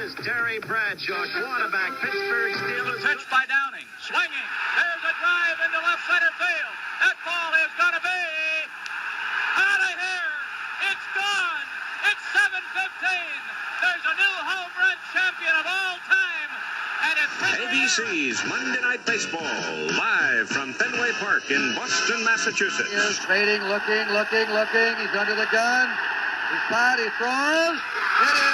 is Terry Bradshaw, quarterback, Pittsburgh Steelers. Touched by Downing, swinging. There's a drive into left center field. That ball has got to be out of here. It's gone. It's 7:15. There's a new home run champion of all time. And it's ABC's Monday Night Baseball, live from Fenway Park in Boston, Massachusetts. He is fading, looking. He's under the gun. He's flat, he throws. It is.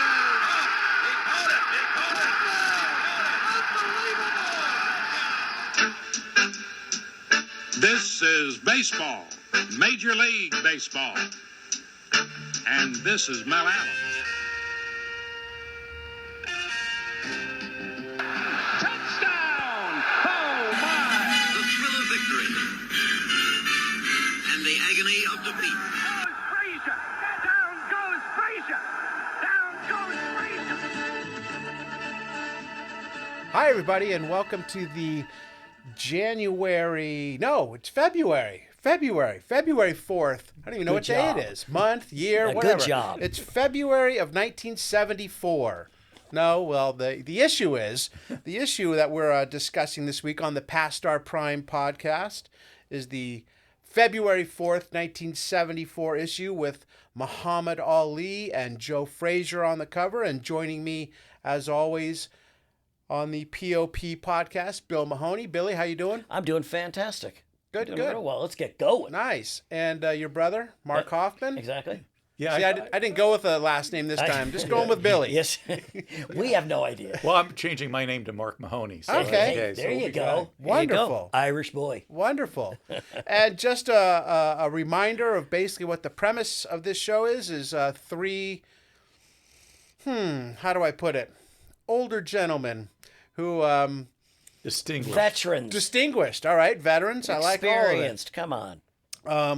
This is baseball, Major League Baseball. And this is Mel Allen. Touchdown! Oh, my! The thrill of victory and the agony of defeat. Goes Frazier! Down goes Frazier! Down goes Frazier! Hi, everybody, and welcome to the February 4th. I don't even know what day it is. Month, year, whatever. Good job. It's February of 1974. No, well, the issue that we're discussing this week on the Past Our Prime podcast is the February 4th, 1974 issue with Muhammad Ali and Joe Frazier on the cover. And joining me, as always, on the POP podcast, Bill Mahoney. Billy, how you doing? I'm doing fantastic. Good. Real well. Let's get going. Nice. And your brother, Mark Hoffman? Exactly. Yeah, See, I didn't go with a last name this time. Just going with Billy. Yes. We have no idea. Well, I'm changing my name to Mark Mahoney. So Okay. Hey, so there we'll you be go. fine. Wonderful. Irish boy. Wonderful. And just a reminder of basically what the premise of this show is three, how do I put it? Older gentlemen who... Distinguished. Distinguished. All right. Veterans. I like all of it. Experienced. Come on.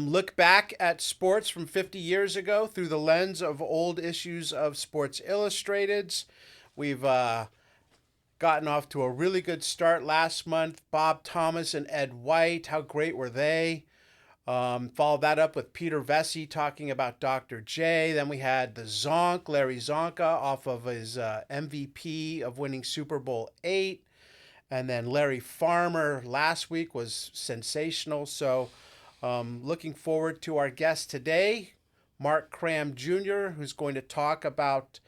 Look back at sports from 50 years ago through the lens of old issues of Sports Illustrateds. We've gotten off to a really good start last month. Bob Thomas and Ed White, how great were they? Followed that up with Peter Vesey talking about Dr. J. Then we had the Zonk, Larry Zonka, off of his MVP of winning Super Bowl VIII. And then Larry Farmer last week was sensational. So looking forward to our guest today, Mark Kram Jr., who's going to talk about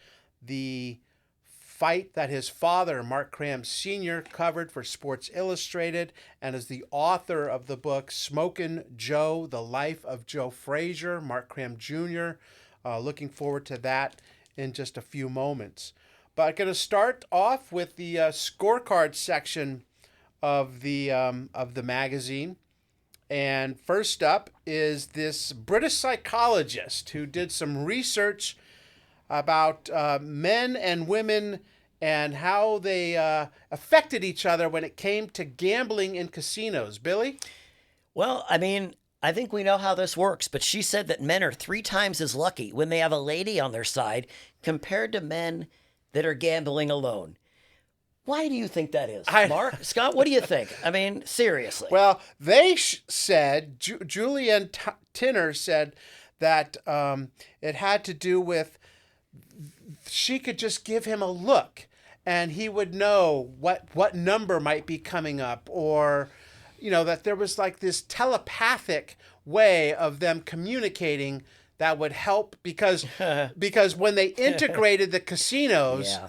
the fight that his father, Mark Kram Sr., covered for Sports Illustrated and is the author of the book Smokin Joe, The Life of Joe Frazier, Mark Kram Jr. Looking forward to that in just a few moments. But I'm going to start off with the scorecard section of the magazine. And first up is this British psychologist who did some research about men and women and how they affected each other when it came to gambling in casinos. Billy? Well, I mean, I think we know how this works, but she said that men are 3 times as lucky when they have a lady on their side compared to men that are gambling alone. Why do you think that is? Mark? Scott, what do you think? I mean, seriously. Well, they said, Julianne Tinner said that it had to do with she could just give him a look and he would know what number might be coming up, or, that there was like this telepathic way of them communicating that would help because when they integrated the casinos,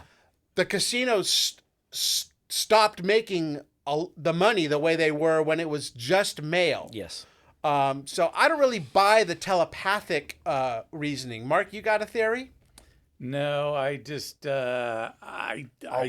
the casinos stopped making the money the way they were when it was just mail. Yes. So I don't really buy the telepathic reasoning. Mark, you got a theory? No, I just Oh,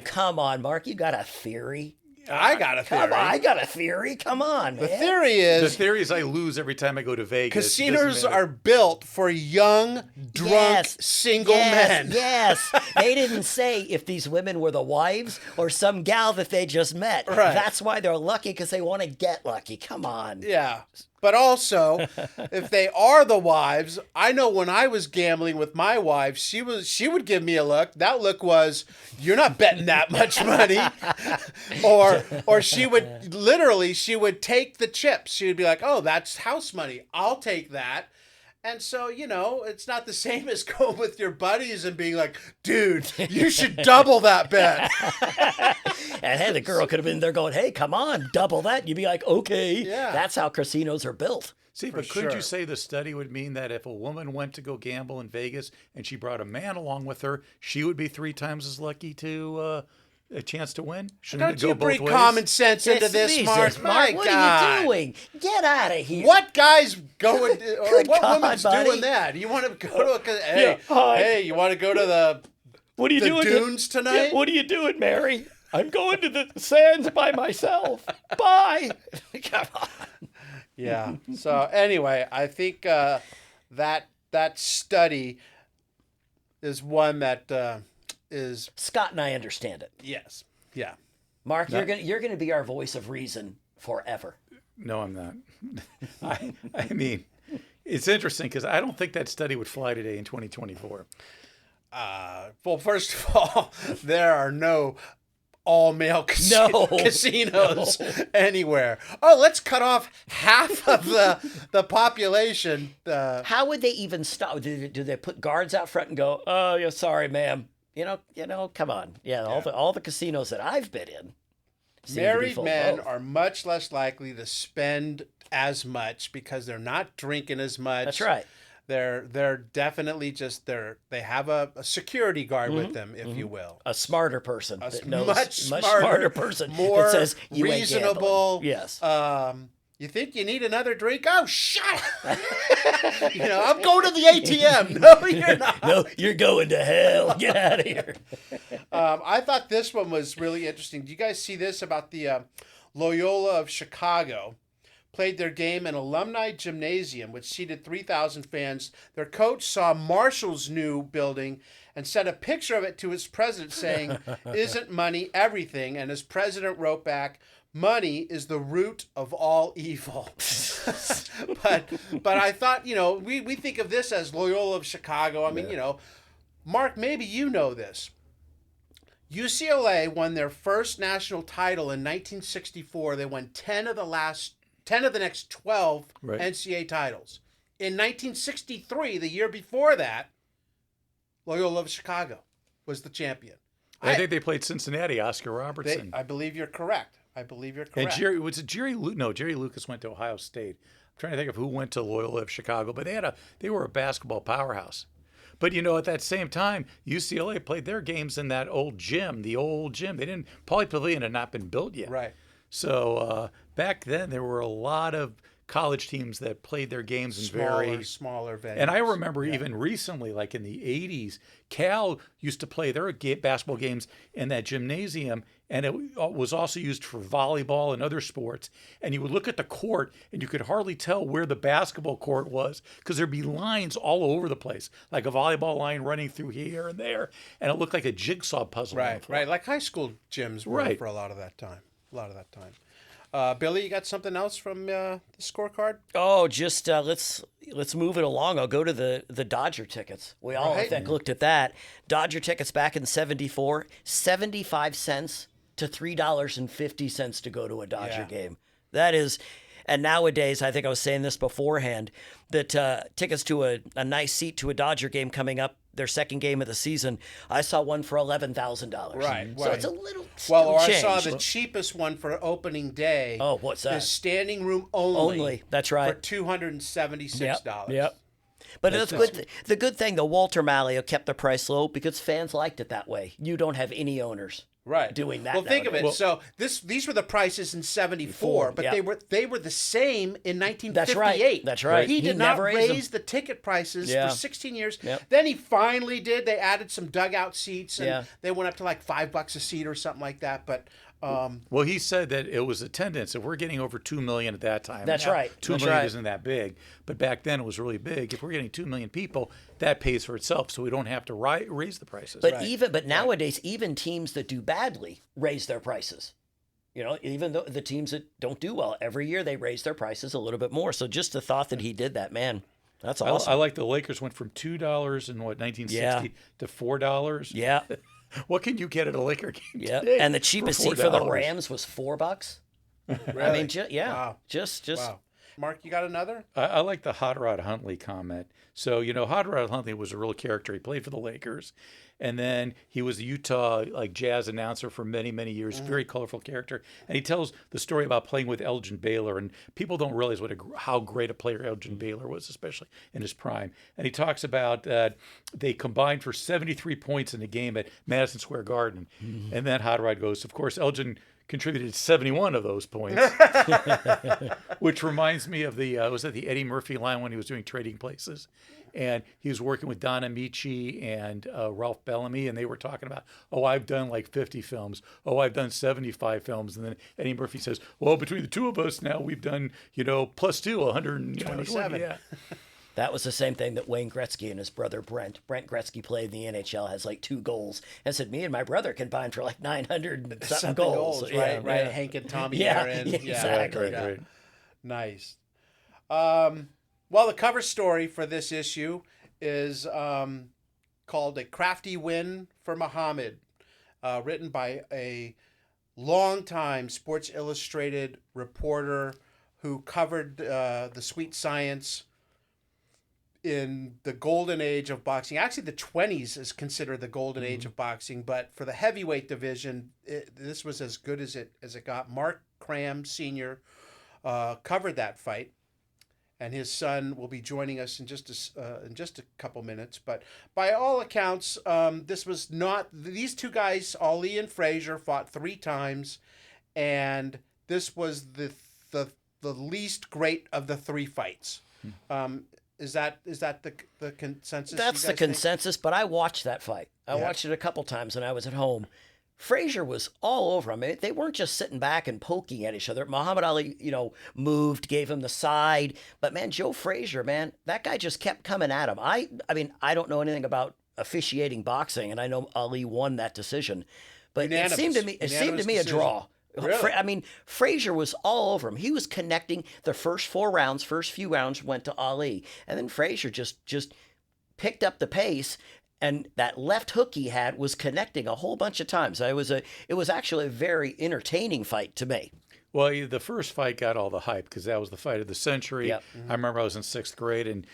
come on, Mark. You got a theory? I got a theory. Come on, I got a theory. Come on, man. The theory is I lose every time I go to Vegas. casinos are built for young, drunk, single men. Yes. They didn't say if these women were the wives or some gal that they just met. Right. That's why they're lucky, because they want to get lucky. Come on. Yeah. But also, if they are the wives, I know when I was gambling with my wife, she would give me a look. That look was, "You're not betting that much money," or she would take the chips. She would be like, "Oh, that's house money. I'll take that." And so, it's not the same as going with your buddies and being like, dude, you should double that bet. And hey, the girl could have been there going, hey, come on, double that. You'd be like, okay. Yeah. That's how casinos are built. See, For but couldn't sure. you say the study would mean that if a woman went to go gamble in Vegas and she brought a man along with her, she would be 3 times as lucky to a chance to win? Shouldn't Don't it go you both bring ways? common sense into this, Jesus, Mark? My what God. are you doing? Get out of here. What guy's going, or Good what God, woman's buddy. doing that? You want to go to hey, hi. hey, you want to go to What are you the doing? dunes tonight? What are you doing, Mary? I'm going to the sands by myself. Bye. Come on. Yeah. So anyway, I think that study is one that is Scott and I understand it. yes, yeah. Mark, you're gonna be our voice of reason forever. No, I'm not. I mean, it's interesting because I don't think that study would fly today in 2024. Well, first of all, there are no all-male casinos anywhere. Oh, let's cut off half of the population. How would they even stop? Do they put guards out front and go, "Oh, yeah, sorry, ma'am. You know, come on. Yeah, all the casinos that I've been in. seem to be Married full. men Oh, are much less likely to spend as much because they're not drinking as much. That's right. They're definitely just they have a security guard with them, if you will. A smarter person that knows much smarter person more that says you ain't reasonable. gambling. Yes. You think you need another drink? Oh, shut up! I'm going to the ATM. No, you're not. No, you're going to hell. Get out of here. I thought this one was really interesting. Do you guys see this about the Loyola of Chicago? Played their game in Alumni Gymnasium, which seated 3,000 fans. Their coach saw Marshall's new building and sent a picture of it to his president saying, "Isn't money everything?" And his president wrote back, "Money is the root of all evil." but I thought, we think of this as Loyola of Chicago. I mean, Mark, maybe you know this. UCLA won their first national title in 1964. They won 10 of the next 12 Right. NCAA titles. In 1963, the year before that, Loyola of Chicago was the champion. I think they played Cincinnati, Oscar Robertson. I believe you're correct. And Jerry Lucas went to Ohio State. I'm trying to think of who went to Loyola of Chicago, but they were a basketball powerhouse. But at that same time, UCLA played their games in that old gym, the old gym. Pauley Pavilion had not been built yet. Right. So back then there were a lot of college teams that played their games in smaller venues. And I remember even recently, like in the 80s, Cal used to play their basketball games in that gymnasium, and it was also used for volleyball and other sports. And you would look at the court, and you could hardly tell where the basketball court was because there'd be lines all over the place, like a volleyball line running through here and there, and it looked like a jigsaw puzzle. Right, like high school gyms were for a lot of that time. Billy, you got something else from the scorecard? Oh, just let's move it along. I'll go to the Dodger tickets. We all, I think, looked at that. Dodger tickets back in '74, 75 cents to $3.50 to go to a Dodger game. That is, and nowadays, I think I was saying this beforehand, that tickets to a nice seat to a Dodger game coming up, their second game of the season, I saw one for $11,000. Right. So it's a little I change. saw the cheapest one for opening day. Oh, what's that? The standing room only. That's right. For $276. Yep. But it's good. The good thing, though, Walter Malio kept the price low because fans liked it that way. You don't have any owners doing that. Well, think of it. nowadays. So these were the prices in '74, but they were the same in 1958. That's right. He did not never raised raise the ticket prices Yeah. for 16 years. Yep. Then he finally did. They added some dugout seats, and Yeah. they went up to like $5 a seat or something like that. But Well, he said that it was attendance. If we're getting over 2 million at that time, That's now, right. 2 That's million right. isn't that big, but back then it was really big. If we're getting 2 million people, that pays for itself, so we don't have to raise the prices. But nowadays, even teams that do badly raise their prices. Even though the teams that don't do well, every year they raise their prices a little bit more. So just the thought that he did that, man, that's awesome. I like the Lakers went from $2 in 1960 to $4. Yeah. What can you get at a Laker game Yeah. today And the cheapest for seat for the $4? Rams was $4. really? I mean, Wow. just Wow. Mark, you got another? I like the Hot Rod Huntley comment. So, Hot Rod Huntley was a real character. He played for the Lakers. And then he was the Utah jazz announcer for many, many years. Very colorful character. And he tells the story about playing with Elgin Baylor. And people don't realize how great a player Elgin Baylor was, especially in his prime. And he talks about they combined for 73 points in a game at Madison Square Garden. And then Hot Rod goes, of course, Elgin contributed 71 of those points, which reminds me of was that the Eddie Murphy line when he was doing Trading Places, and he was working with Don Amici and Ralph Bellamy, and they were talking about, I've done like 50 films, I've done 75 films, and then Eddie Murphy says, well, between the two of us now we've done plus two, 127. Yeah. That was the same thing that Wayne Gretzky and his brother Brent Gretzky played in the NHL, has like 2 goals. And said, me and my brother combined for like 900 and something goals. Right, Yeah. Hank and Tommy Yeah, Aaron. yeah, exactly. Right. Nice. Well, the cover story for this issue is called A Crafty Win for Muhammad, written by a longtime Sports Illustrated reporter who covered the sweet science in the golden age of boxing. Actually, the 20s is considered the golden age of boxing, but for the heavyweight division, this was as good as it got. Mark Kram Sr. Covered that fight, and his son will be joining us in just a couple minutes. But by all accounts, this was not. These two guys, Ali and Frazier, fought 3 times, and this was the least great of the 3 fights. Is that the consensus? That's the consensus, but I watched that fight. I watched it a couple times when I was at home. Frazier was all over him. They weren't just sitting back and poking at each other. Muhammad Ali, moved, gave him the side. But, man, Joe Frazier, man, that guy just kept coming at him. I mean, I don't know anything about officiating boxing, and I know Ali won that decision. But Unanimous. It seemed to me a draw. Really? Frazier was all over him. He was connecting the first few rounds went to Ali. And then Frazier just picked up the pace, and that left hook he had was connecting a whole bunch of times. It was actually a very entertaining fight to me. Well, the first fight got all the hype because that was the fight of the century. Yep. I remember I was in 6th grade, and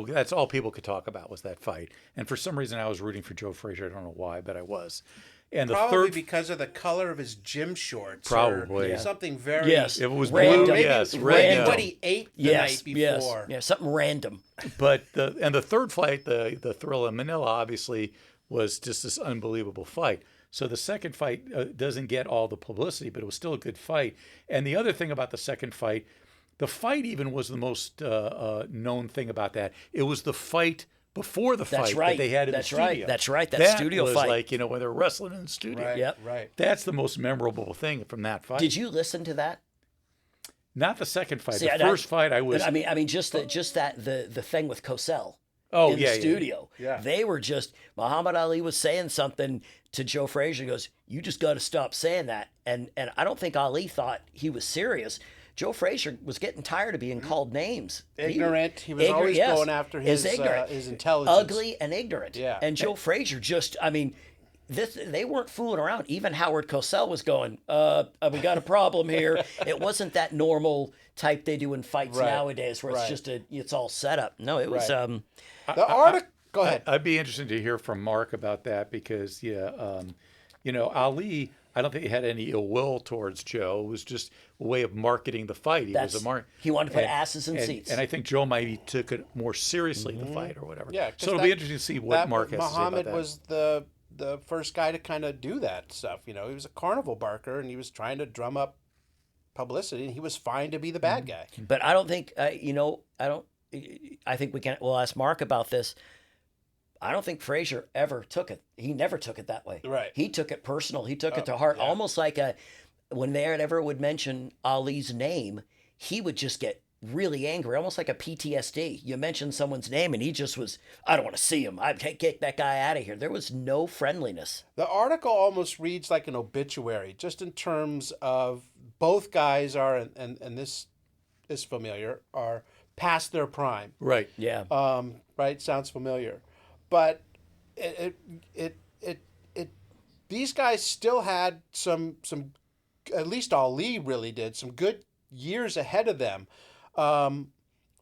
that's all people could talk about was that fight. And for some reason, I was rooting for Joe Frazier. I don't know why, but I was. And Probably because of the color of his gym shorts. Probably, or something very... Yes. If it was Random. blue, Maybe yes. maybe what he ate the night Yes. before. Yeah, something random. But the third fight, the Thrill in Manila, obviously was just this unbelievable fight. So the second fight doesn't get all the publicity, but it was still a good fight. And the other thing about the second fight, the fight even was the most known thing about that. It was the fight before the fight that they had in the studio. That's right. That studio was fight. like, when they're wrestling in the studio. Right, Yep. right. That's the most memorable thing from that fight. Did you listen to that? Not the second fight. See, The first fight I was... I mean, just the thing with Cosell. Oh, in yeah, the studio. Yeah. They were just, Muhammad Ali was saying something to Joe Frazier. He goes, you just got to stop saying that. And I don't think Ali thought he was serious. Joe Frazier was getting tired of being called names. Ignorant. He was always going after his intelligence. Ugly and ignorant. Yeah. And Joe Frazier just, they weren't fooling around. Even Howard Cosell was going, we got a problem here. It wasn't that normal type they do in fights nowadays where it's just it's all set up. No, it was... the article... Go ahead. I'd be interested to hear from Mark about that because, Ali, I don't think he had any ill will towards Joe. It was just a way of marketing the fight. He wanted to put asses in seats. And I think Joe maybe took it more seriously, the fight or whatever. Yeah, so it'll be interesting to see what Mark has to say about that. Muhammad was the first guy to kind of do that stuff. He was a carnival barker, and he was trying to drum up publicity, and he was fine to be the bad guy. But I don't think, I think we'll ask Mark about this. I don't think Frazier ever took it. He never took it that way. Right. He took it personal. He took it to heart. Yeah. Almost like when they ever would mention Ali's name, he would just get really angry, almost like a PTSD. You mention someone's name and he just was, I don't want to see him. I can't get that guy out of here. There was no friendliness. The article almost reads like an obituary, just in terms of both guys are, and this is familiar, are past their prime. Right. Yeah. Right. Sounds familiar. But these guys still had some, at least Ali really did, some good years ahead of them.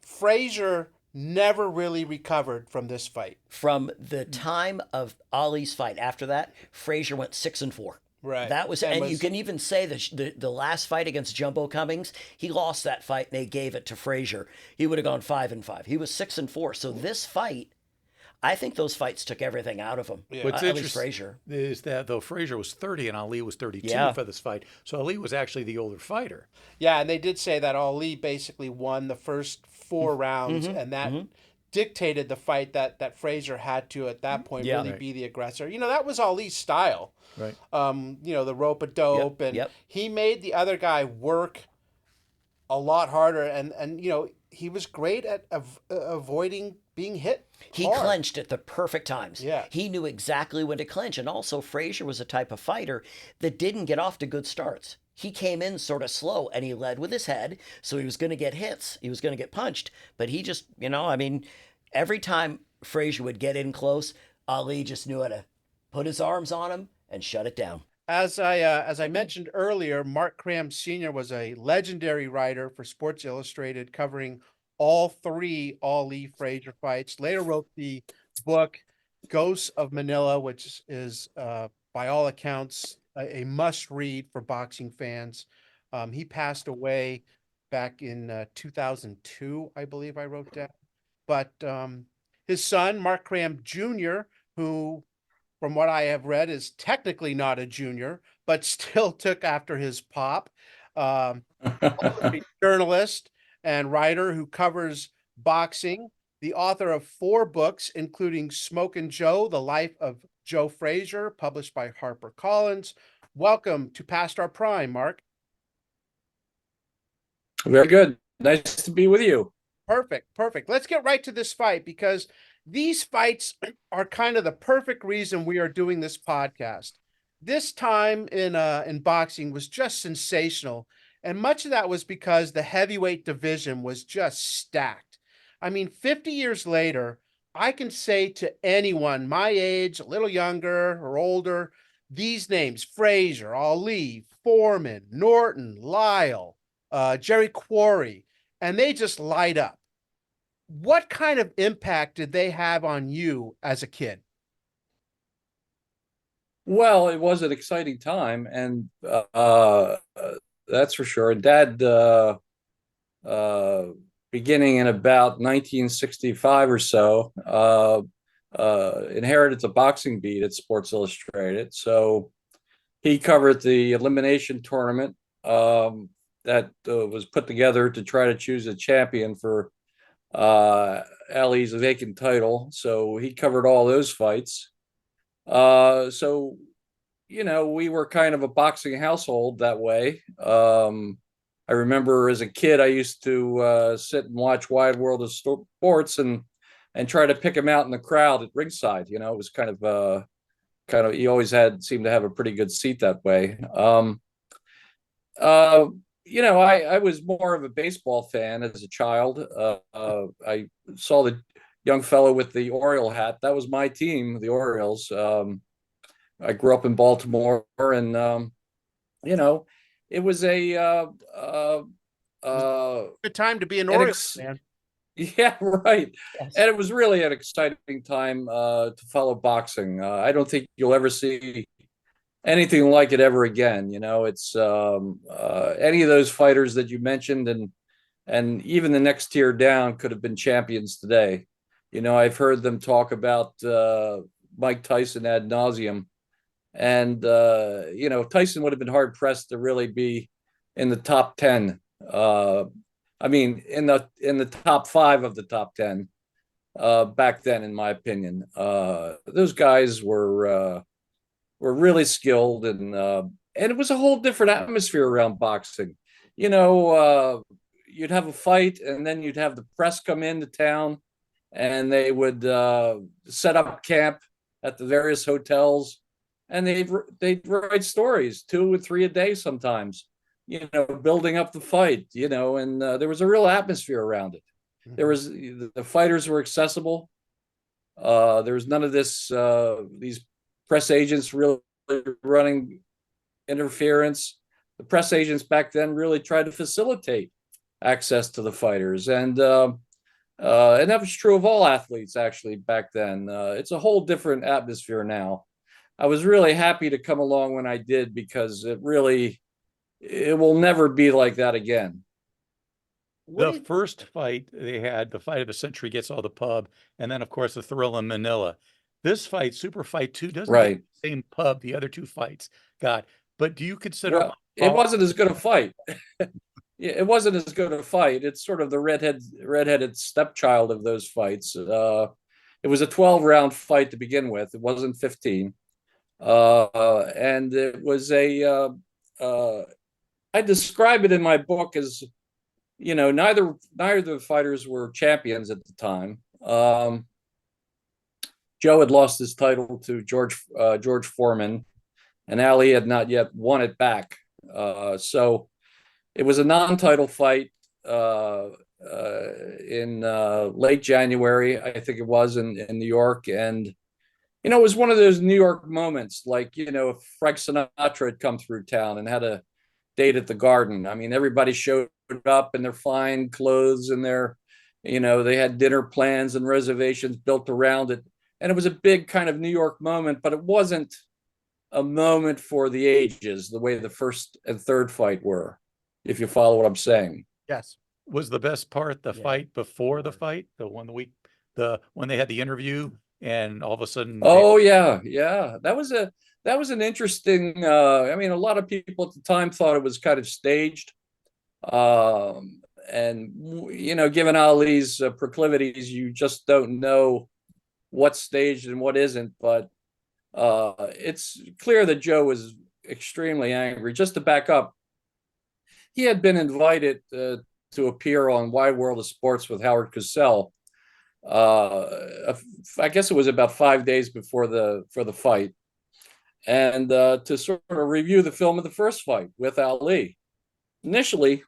Frazier never really recovered from this fight. From the time of Ali's fight, after that, Frazier went 6-4. Right. That was, and you can even say the last fight against Jumbo Cummings, he lost that fight and they gave it to Frazier. He would have gone 5-5. He was 6-4. So this fight, I think those fights took everything out of him. Yeah. What's At least interesting Frazier. is that though Frazier was 30 and Ali was 32 Yeah. for this fight, so Ali was actually the older fighter. Yeah, and they did say that Ali basically won the first 4 rounds, and that dictated the fight that Frazier had to at that point Yeah. really Right. be the aggressor. You know, that was Ali's style. Right. You know, the rope a dope, Yep, and yep. he made the other guy work a lot harder, and you know he was great at avoiding being hit. He hard. clenched at the perfect times. Yeah. He knew exactly when to clench. And also, Frazier was a type of fighter that didn't get off to good starts. He came in sort of slow and he led with his head. So he was going to get hits. He was going to get punched. But he just, every time Frazier would get in close, Ali just knew how to put his arms on him and shut it down. As I mentioned earlier, Mark Kram Sr. was a legendary writer for Sports Illustrated, covering all 3 Ali Frazier fights. Later wrote the book Ghosts of Manila, which is by all accounts a must read for boxing fans. He passed away back in 2002, I believe I wrote down. But his son, Mark Kram Jr., who, from what I have read, is technically not a junior, but still took after his pop. A journalist and writer who covers boxing, the author of 4 books, including Smokin Joe, The Life of Joe Frazier, published by HarperCollins. Welcome to Past Our Prime, Mark. Very good. Nice to be with you. Perfect. Let's get right to this fight, because these fights are kind of the perfect reason we are doing this podcast. This time in boxing was just sensational, and much of that was because the heavyweight division was just stacked. I mean, 50 years later, I can say to anyone my age, a little younger or older, these names: Frazier, Ali, Foreman, Norton, Lyle, Jerry Quarry, and they just light up. What kind of impact did they have on you as a kid? Well, it was an exciting time, and that's for sure. Dad, beginning in about 1965 or so, inherited the boxing beat at Sports Illustrated. So he covered the elimination tournament that was put together to try to choose a champion for Ali's vacant title. So he covered all those fights. So, we were kind of a boxing household that way. I remember as a kid, I used to sit and watch Wide World of Sports and try to pick him out in the crowd at ringside. It was kind of he always seemed to have a pretty good seat that way. I was more of a baseball fan as a child. I saw the young fellow with the Oriole hat. That was my team, the Orioles. I grew up in Baltimore, and it was a Good time to be an Orioles fan. yeah, right. Yes. And it was really an exciting time to follow boxing. I don't think you'll ever see anything like it ever again. It's any of those fighters that you mentioned, and even the next tier down could have been champions today. I've heard them talk about Mike Tyson ad nauseum, and Tyson would have been hard pressed to really be in the top 10. I mean, in the top 5 of the top 10 back then, in my opinion. Those guys were really skilled, and it was a whole different atmosphere around boxing. You'd have a fight, and then you'd have the press come into town, and they would set up camp at the various hotels, and they'd write stories, 2 or 3 a day sometimes, building up the fight, and there was a real atmosphere around it. There was, the fighters were accessible. There was none of these press agents really running interference. The press agents back then really tried to facilitate access to the fighters, and that was true of all athletes actually back then. It's a whole different atmosphere now. I was really happy to come along when I did, because it will never be like that again. The first fight they had, the fight of the century, gets all the pub, and then of course the Thrill in Manila. This fight, Super Fight 2, doesn't get Right. the same pub the other two fights got. But do you consider Well, it wasn't as good a fight. Yeah, it wasn't as good a fight. It's sort of the redheaded stepchild of those fights. It was a 12-round fight to begin with. It wasn't 15. And it was I describe it in my book as, neither of the fighters were champions at the time. Joe had lost his title to George Foreman, and Ali had not yet won it back. So it was a non-title fight in late January, I think it was, in New York. And, it was one of those New York moments, like, if Frank Sinatra had come through town and had a date at the Garden. I mean, everybody showed up in their fine clothes and they had dinner plans and reservations built around it. And it was a big kind of New York moment, but it wasn't a moment for the ages the way the first and third fight were, if you follow what I'm saying. Yes. Was the best part the fight before the fight, when they had the interview and all of a sudden? Oh yeah, that was an interesting. I mean, a lot of people at the time thought it was kind of staged, and given Ali's proclivities, you just don't know what's staged and what isn't. But it's clear that Joe was extremely angry. Just to back up, he had been invited to appear on Wide World of Sports with Howard Cosell. I guess it was about 5 days before the fight, and to sort of review the film of the first fight with Ali. Initially,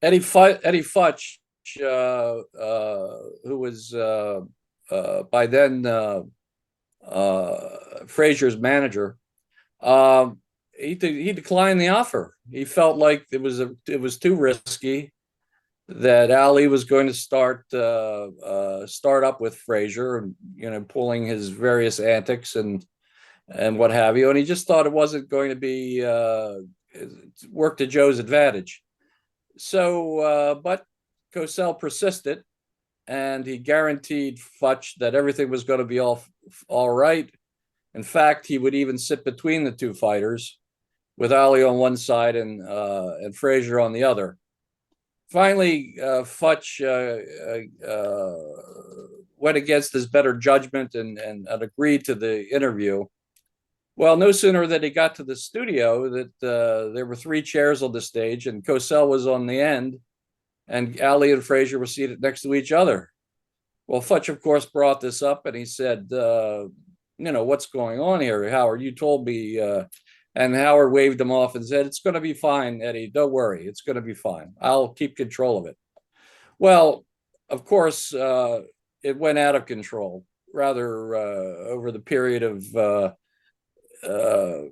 Eddie Futch, who was by then Frazier's manager, he declined the offer. He felt like it was too risky, that Ali was going to start up with Frazier, and pulling his various antics and what have you, and he just thought it wasn't going to be work to Joe's advantage. So, but Cosell persisted, and he guaranteed Futch that everything was going to be all right. In fact, he would even sit between the two fighters, with Ali on one side and Frazier on the other. Finally, Futch went against his better judgment and agreed to the interview. Well, no sooner that he got to the studio that there were 3 chairs on the stage, and Cosell was on the end, and Ali and Frazier were seated next to each other. Well, Futch, of course, brought this up, and he said, what's going on here, Howard? You told me. And Howard waved him off and said, "It's going to be fine, Eddie. Don't worry. It's going to be fine. I'll keep control of it." Well, of course, it went out of control rather over the period of about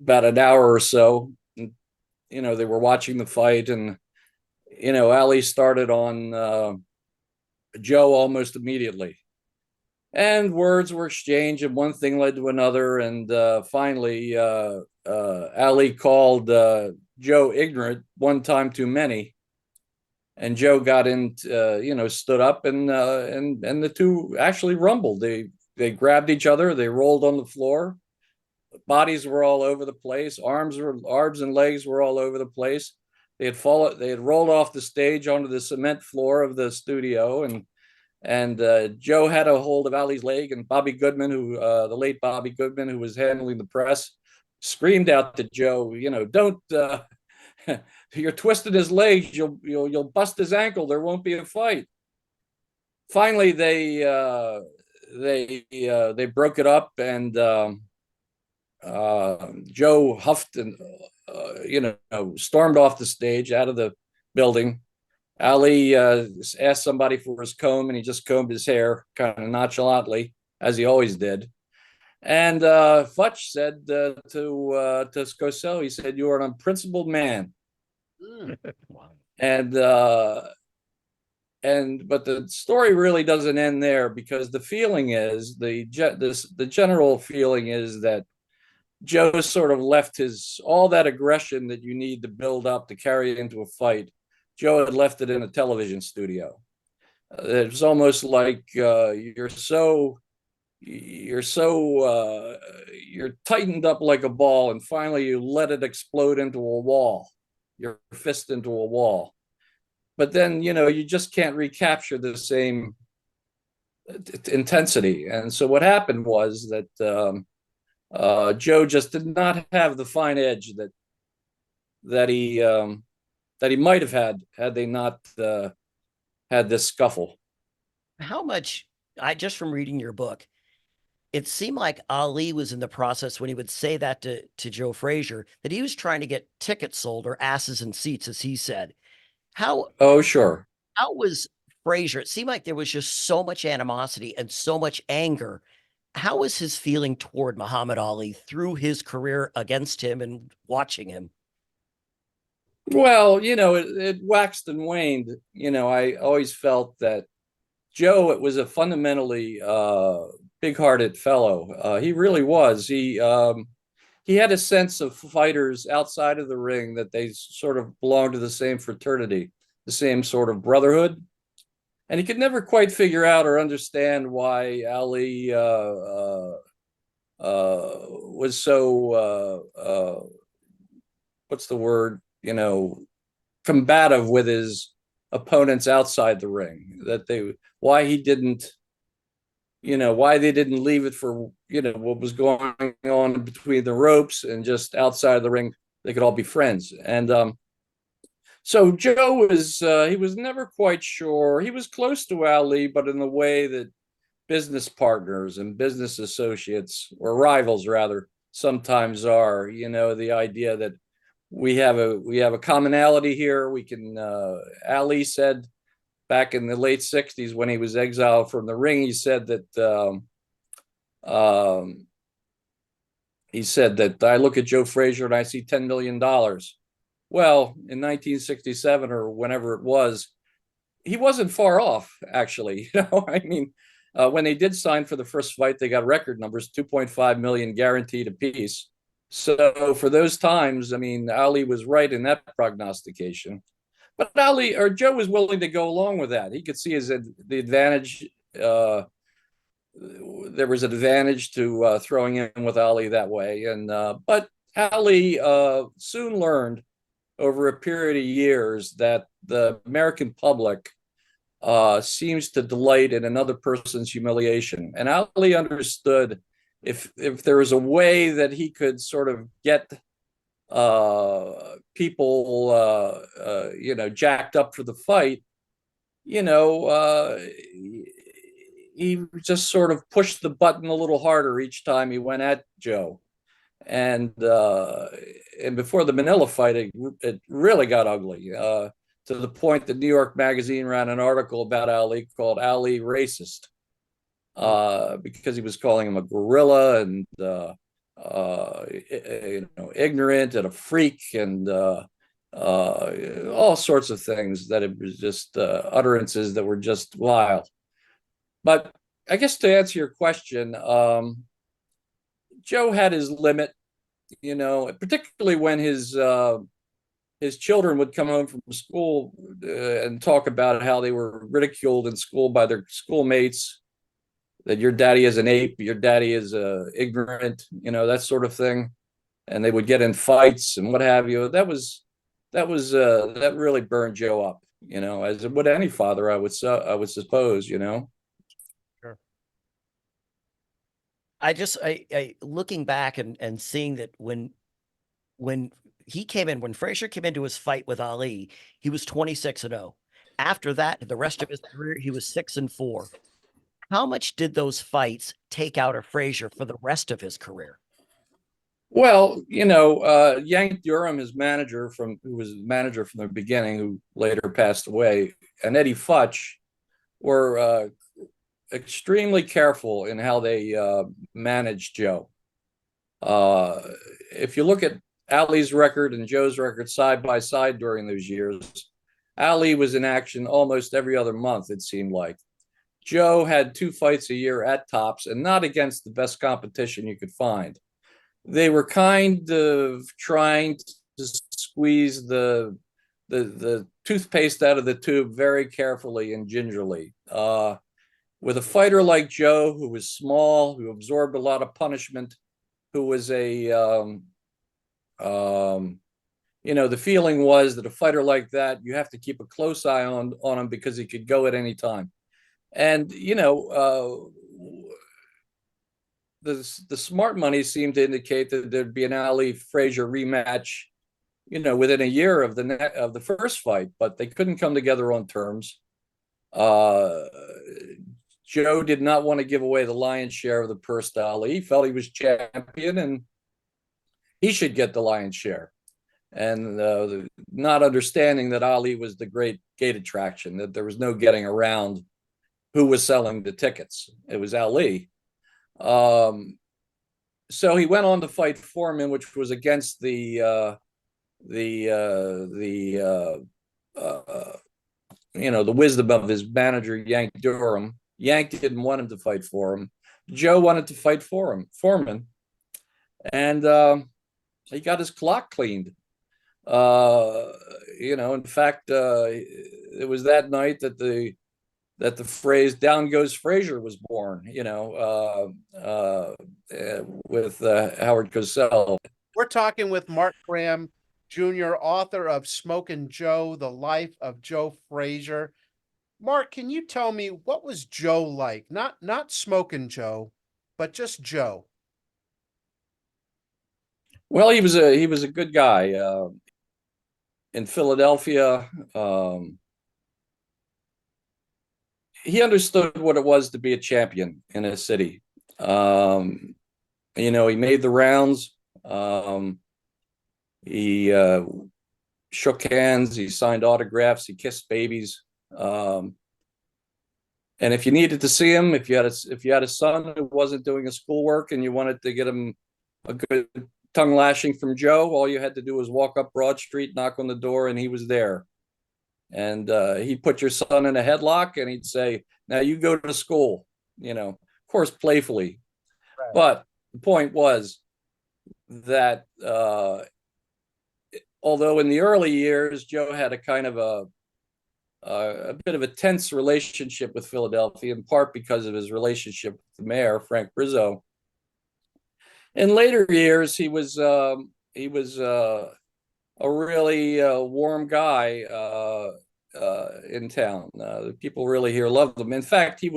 an hour or so. They were watching the fight, and, Ali started on Joe almost immediately. And words were exchanged, and one thing led to another. And finally, Ali called Joe ignorant one time too many. And Joe got stood up, and the two actually rumbled. They grabbed each other. They rolled on the floor. Bodies were all over the place. Arms and legs were all over the place. They had rolled off the stage onto the cement floor of the studio, and Joe had a hold of Ali's leg, and Bobby Goodman, the late Bobby Goodman, who was handling the press, screamed out to Joe, "Don't, you're twisting his legs. You'll bust his ankle. There won't be a fight." Finally, they broke it up, and Joe huffed and stormed off the stage, out of the building. Ali asked somebody for his comb, and he just combed his hair kind of nonchalantly, as he always did. And Futch said to Cosell, he said, "You are an unprincipled man." And but the story really doesn't end there, because the feeling is the general feeling is that Joe sort of left all that aggression that you need to build up to carry it into a fight. Joe had left it in a television studio. It's almost like you're tightened up like a ball, and finally you let it explode into a wall, your fist into a wall. But then, you just can't recapture the same intensity. And so what happened was that Joe just did not have the fine edge that he might have had they not had this scuffle. How much, I just from reading your book, it seemed like Ali was in the process when he would say that to Joe Frazier, that he was trying to get tickets sold, or asses in seats, as he said. Oh, sure. How was Frazier? It seemed like there was just so much animosity and so much anger. How was his feeling toward Muhammad Ali through his career against him and watching him? Well, it waxed and waned. I always felt that Joe, it was a fundamentally big-hearted fellow. He really was. He had a sense of fighters outside of the ring, that they sort of belonged to the same fraternity, the same sort of brotherhood. And he could never quite figure out or understand why Ali was so, what's the word, combative with his opponents outside the ring. Why he didn't, why they didn't leave it for, what was going on between the ropes, and just outside of the ring, they could all be friends. And so Joe he was never quite sure. He was close to Ali, but in the way that business partners and business associates, or rivals rather, sometimes are. The idea that we have a commonality here. We can. Ali said back in the late '60s, when he was exiled from the ring, he said that I look at Joe Frazier and I see $10 million. Well, in 1967 or whenever it was, he wasn't far off, actually. I mean, when they did sign for the first fight, they got record numbers, 2.5 million guaranteed apiece. So for those times, I mean, Ali was right in that prognostication. But Joe was willing to go along with that. He could see the advantage. There was an advantage to throwing in with Ali that way. But Ali soon learned over a period of years that the American public seems to delight in another person's humiliation. And Ali understood if there was a way that he could sort of get people, jacked up for the fight, he just sort of pushed the button a little harder each time he went at Joe. And before the Manila fight, it really got ugly, to the point that New York Magazine ran an article about Ali called Ali Racist, because he was calling him a gorilla, and ignorant and a freak, and all sorts of things, that it was just utterances that were just wild. But I guess to answer your question, Joe had his limit, particularly when his children would come home from school and talk about how they were ridiculed in school by their schoolmates, that your daddy is an ape, your daddy is ignorant, that sort of thing. And they would get in fights and what have you. That really burned Joe up, as would any father, I would suppose, Sure. I looking back and seeing that when Frazier came into his fight with Ali, he was 26-0. After that, the rest of his career, he was 6-4. How much did those fights take out of Frazier for the rest of his career? Well, Yank Durham, his manager who was manager from the beginning, who later passed away, and Eddie Futch were extremely careful in how they managed Joe. If you look at Ali's record and Joe's record side by side during those years, Ali was in action almost every other month, it seemed like. Joe had 2 fights a year at tops, and not against the best competition you could find. They were kind of trying to squeeze the toothpaste out of the tube very carefully and gingerly. With a fighter like Joe, who was small, who absorbed a lot of punishment, who was the feeling was that a fighter like that, you have to keep a close eye on him because he could go at any time. And, the smart money seemed to indicate that there'd be an Ali Frazier rematch, within a year of the first fight, but they couldn't come together on terms. Joe did not want to give away the lion's share of the purse to Ali. He felt he was champion and he should get the lion's share. And not understanding that Ali was the great gate attraction, that there was no getting around who was selling the tickets. It was Ali. So he went on to fight Foreman, which was against the wisdom of his manager, Yank Durham. Yank didn't want him to fight for him. Joe wanted to fight for him, Foreman. And he got his clock cleaned. In fact, it was that night that the phrase "down goes Frazier" was born, with Howard Cosell. We're talking with Mark Kram, Jr., author of Smokin Joe, The Life of Joe Frazier. Mark, can you tell me, what was Joe like? Not Smokin Joe, but just Joe. Well, he was a good guy. In Philadelphia, he understood what it was to be a champion in a city. He made the rounds. He shook hands. He signed autographs. He kissed babies. And if you needed to see him, if you had a son who wasn't doing his schoolwork and you wanted to get him a good tongue lashing from Joe, all you had to do was walk up Broad Street, knock on the door, and he was there. And he'd put your son in a headlock and he'd say, "Now you go to school," of course, playfully. Right. But the point was that although in the early years, Joe had a kind of a bit of a tense relationship with Philadelphia, in part because of his relationship with the mayor, Frank Rizzo. In later years, he was a really warm guy in town. The people really here loved him. In fact, he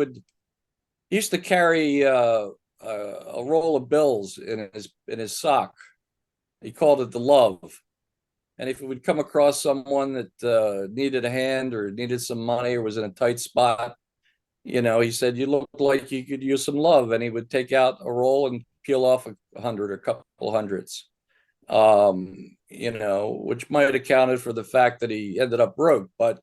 used to carry a roll of bills in his sock. He called it the love. And if he would come across someone that needed a hand or needed some money or was in a tight spot, he said, "You look like you could use some love," and he would take out a roll and peel off 100 or a couple hundreds. Which might have accounted for the fact that he ended up broke. But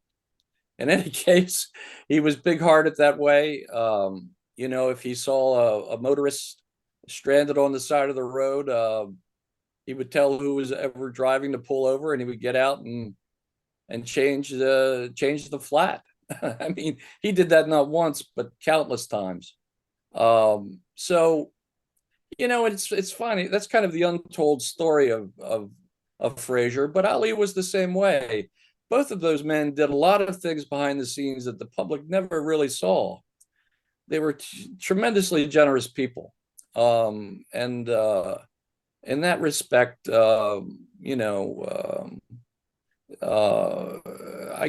in any case, he was big-hearted that way. If he saw a motorist stranded on the side of the road, he would tell who was ever driving to pull over, and he would get out and change the flat. I mean, he did that not once, but countless times. It's funny. That's kind of the untold story of Frazier, but Ali was the same way. Both of those men did a lot of things behind the scenes that the public never really saw. They were tremendously generous people. And in that respect, I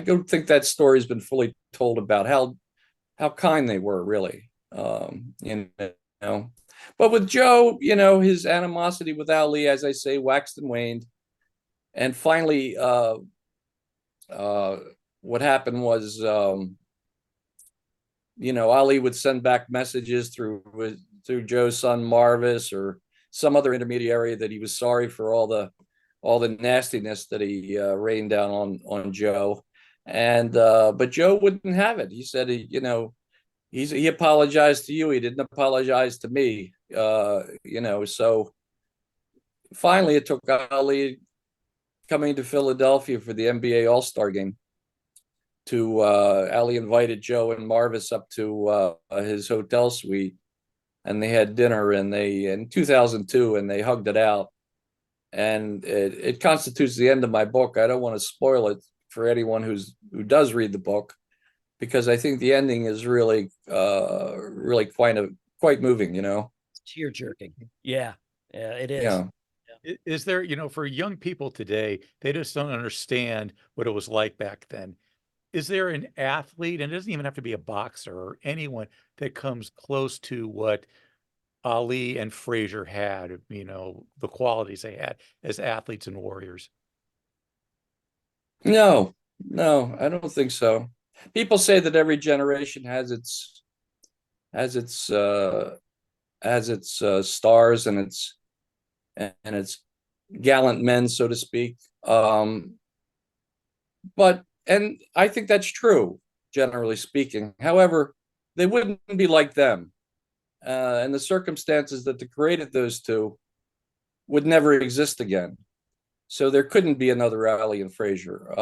don't think that story's been fully told about how kind they were, really. But with Joe, his animosity with Ali, as I say, waxed and waned. And finally, what happened was, Ali would send back messages through Joe's son Marvis or some other intermediary that he was sorry for all the nastiness that he rained down on Joe. And but Joe wouldn't have it. He said, he apologized to you. He didn't apologize to me. So finally it took Ali coming to Philadelphia for the NBA All-Star game. to Ali invited Joe and Marvis up to his hotel suite, and they had dinner, and they in 2002, and they hugged it out. And it constitutes the end of my book. I don't want to spoil it for anyone who does read the book, because I think the ending is really really quite moving, you know. Tear jerking. Yeah. Yeah, it is. Yeah. Is there, for young people today, they just don't understand what it was like back then. Is there an athlete, and it doesn't even have to be a boxer or anyone, that comes close to what Ali and Frazier had, the qualities they had as athletes and warriors? No, no, I don't think so. People say that every generation has its stars and its gallant men, so to speak. But and I think that's true, generally speaking. However, they wouldn't be like them, and the circumstances that created those two would never exist again. So there couldn't be another Ali and Frazier,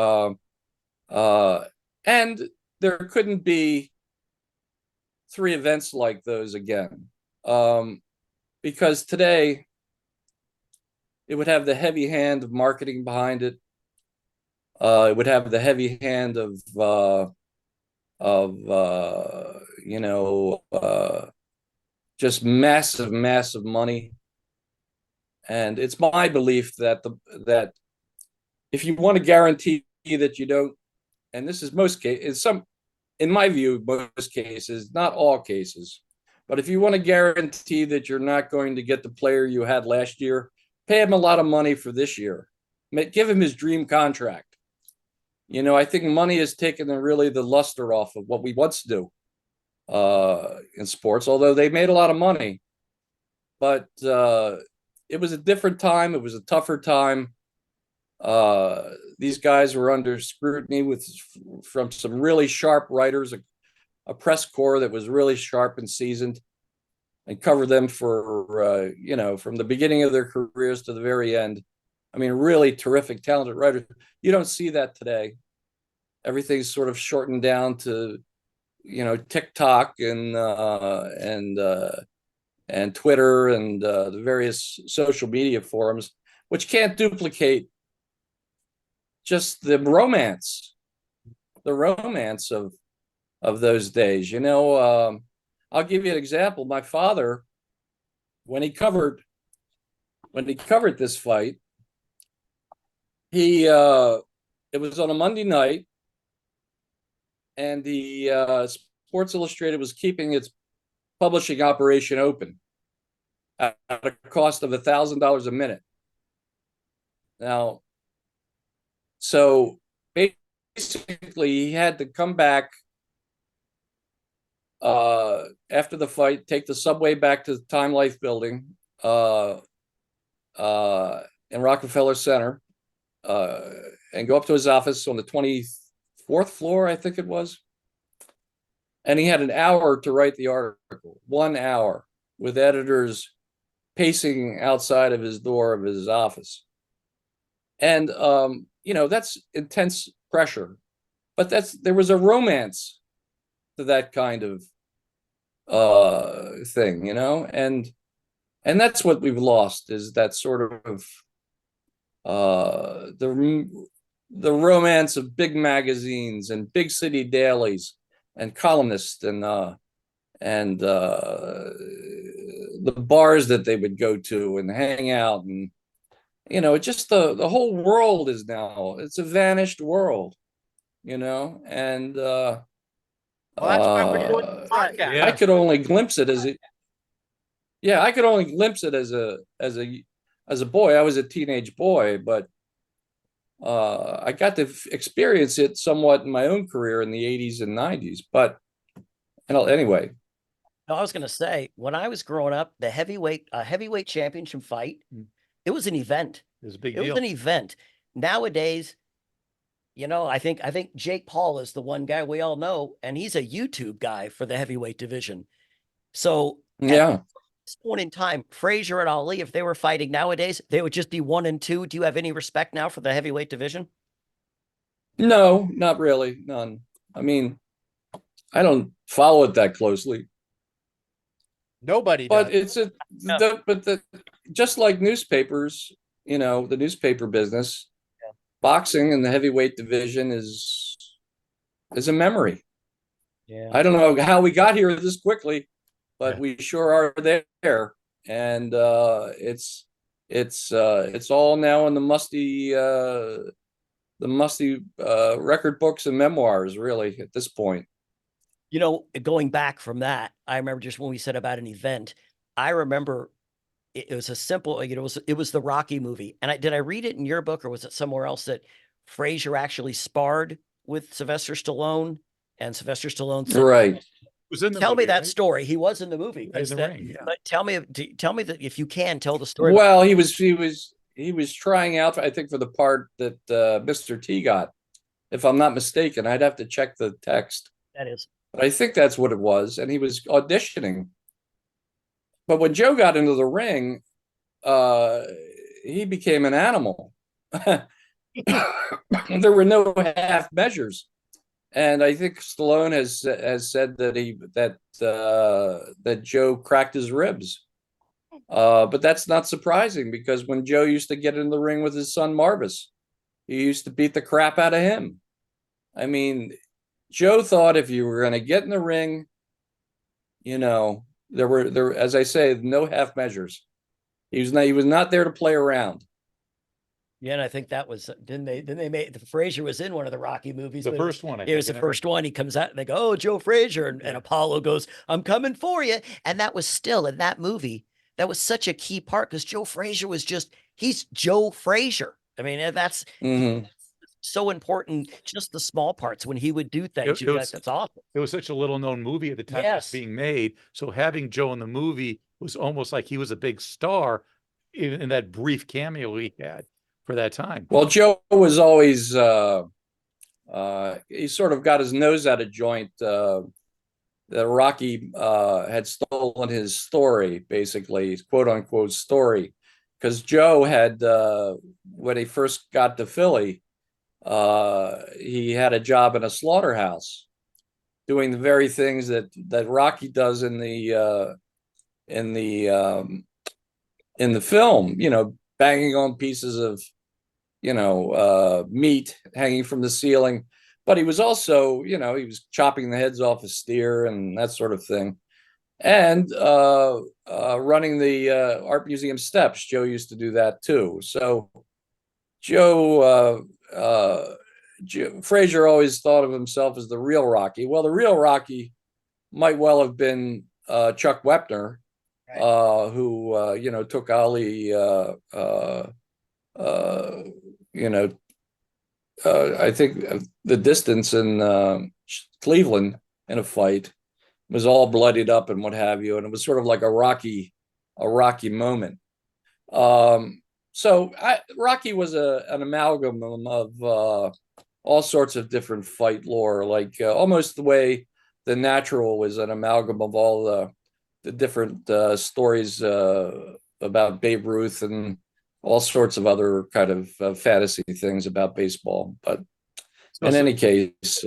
and there couldn't be three events like those again, because today it would have the heavy hand of marketing behind it. It would have the heavy hand of just massive money. And it's my belief that that if you want to guarantee that you don't, and this is most cases, in my view, most cases, not all cases, but if you want to guarantee that you're not going to get the player you had last year, pay him a lot of money for this year. Give him his dream contract. I think money has taken really the luster off of what we once do in sports, although they made a lot of money. But it was a different time. It was a tougher time. These guys were under scrutiny from some really sharp writers, a press corps that was really sharp and seasoned, and covered them for from the beginning of their careers to the very end. I mean, really terrific, talented writers. You don't see that today. Everything's sort of shortened down to, TikTok and Twitter and the various social media forums, which can't duplicate just the romance of those days. I'll give you an example. My father, when he covered this fight, it was on a Monday night, and the Sports Illustrated was keeping its publishing operation open at a cost of $1,000 a minute. Now, so basically, he had to come back after the fight, take the subway back to the Time Life building in Rockefeller Center, and go up to his office on the 24th floor, I think it was. And he had an hour to write the article, 1 hour, with editors pacing outside of his door of his office. And, that's intense pressure. But there was a romance to that kind of thing, and that's what we've lost, is that sort of the romance of big magazines and big city dailies and columnists and the bars that they would go to and hang out, and just the whole world is now, it's a vanished world, and Well, that's why we're doing the podcast. I could only glimpse it as a boy. I was a teenage boy, but I got to experience it somewhat in my own career in the 80s and 90s. But anyway. No, I was going to say, when I was growing up, the heavyweight championship fight, it was an event. It was a big deal. It was an event. Nowadays, I think Jake Paul is the one guy we all know, and he's a YouTube guy for the heavyweight division. So yeah, at this point in time, Frazier and Ali, if they were fighting nowadays, they would just be 1 and 2. Do you have any respect now for the heavyweight division? No, not really, none. I mean, I don't follow it that closely, Nobody but does. just like newspapers, the newspaper business, boxing in the heavyweight division is a memory. Yeah. I don't know how we got here this quickly, but Yeah. we sure are there, and it's all now in the musty record books and memoirs, really, at this point. Going back from that, I remember just when we said about an event, I remember it was a simple, it was the Rocky movie. And did I read it in your book or was it somewhere else that Frazier actually sparred with Sylvester Stallone and Sylvester Stallone said, Right. Was in the tell me movie, that right? story. He was in the movie. In the ring, yeah. But tell me that if you can tell the story. Well, he was trying out, I think, for the part that Mr. T got, if I'm not mistaken. I'd have to check the text, That is. but I think that's what it was. And he was auditioning. But when Joe got into the ring, uh, he became an animal. There were no half measures, and I think Stallone has said that Joe cracked his ribs. But that's not surprising because when Joe used to get in the ring with his son Marvis, he used to beat the crap out of him. I mean, Joe thought if you were going to get in the ring, there as I say, no half measures. He was not there to play around. Yeah, and I think that was didn't they made Frazier was in one of the Rocky movies. The first one, It was the first one. He comes out and they go, "Oh, Joe Frazier," and Apollo goes, "I'm coming for you." And that was still in that movie. That was such a key part because Joe Frazier he's Joe Frazier. I mean, that's so important. Just the small parts when he would do things. That's awesome. It was such a little known movie at the time it was being made. So having Joe in the movie was almost like he was a big star in that brief cameo he had for that time. Well, Joe was always he sort of got his nose out of joint. That Rocky had stolen his story, basically, his quote unquote story, because Joe had when he first got to Philly, he had a job in a slaughterhouse, doing the very things that Rocky does in the film, banging on pieces of meat hanging from the ceiling. But he was also, he was chopping the heads off a steer and that sort of thing. And running the art museum steps. Joe used to do that too. So Joe Frazier always thought of himself as the real Rocky. Well, the real Rocky might well have been Chuck Wepner, who took Ali I think the distance in Cleveland in a fight, was all bloodied up and what have you, and it was sort of like a Rocky moment. So Rocky was an amalgam of all sorts of different fight lore, like almost the way The Natural was an amalgam of all the different stories about Babe Ruth and all sorts of other kind of fantasy things about baseball. But in any case,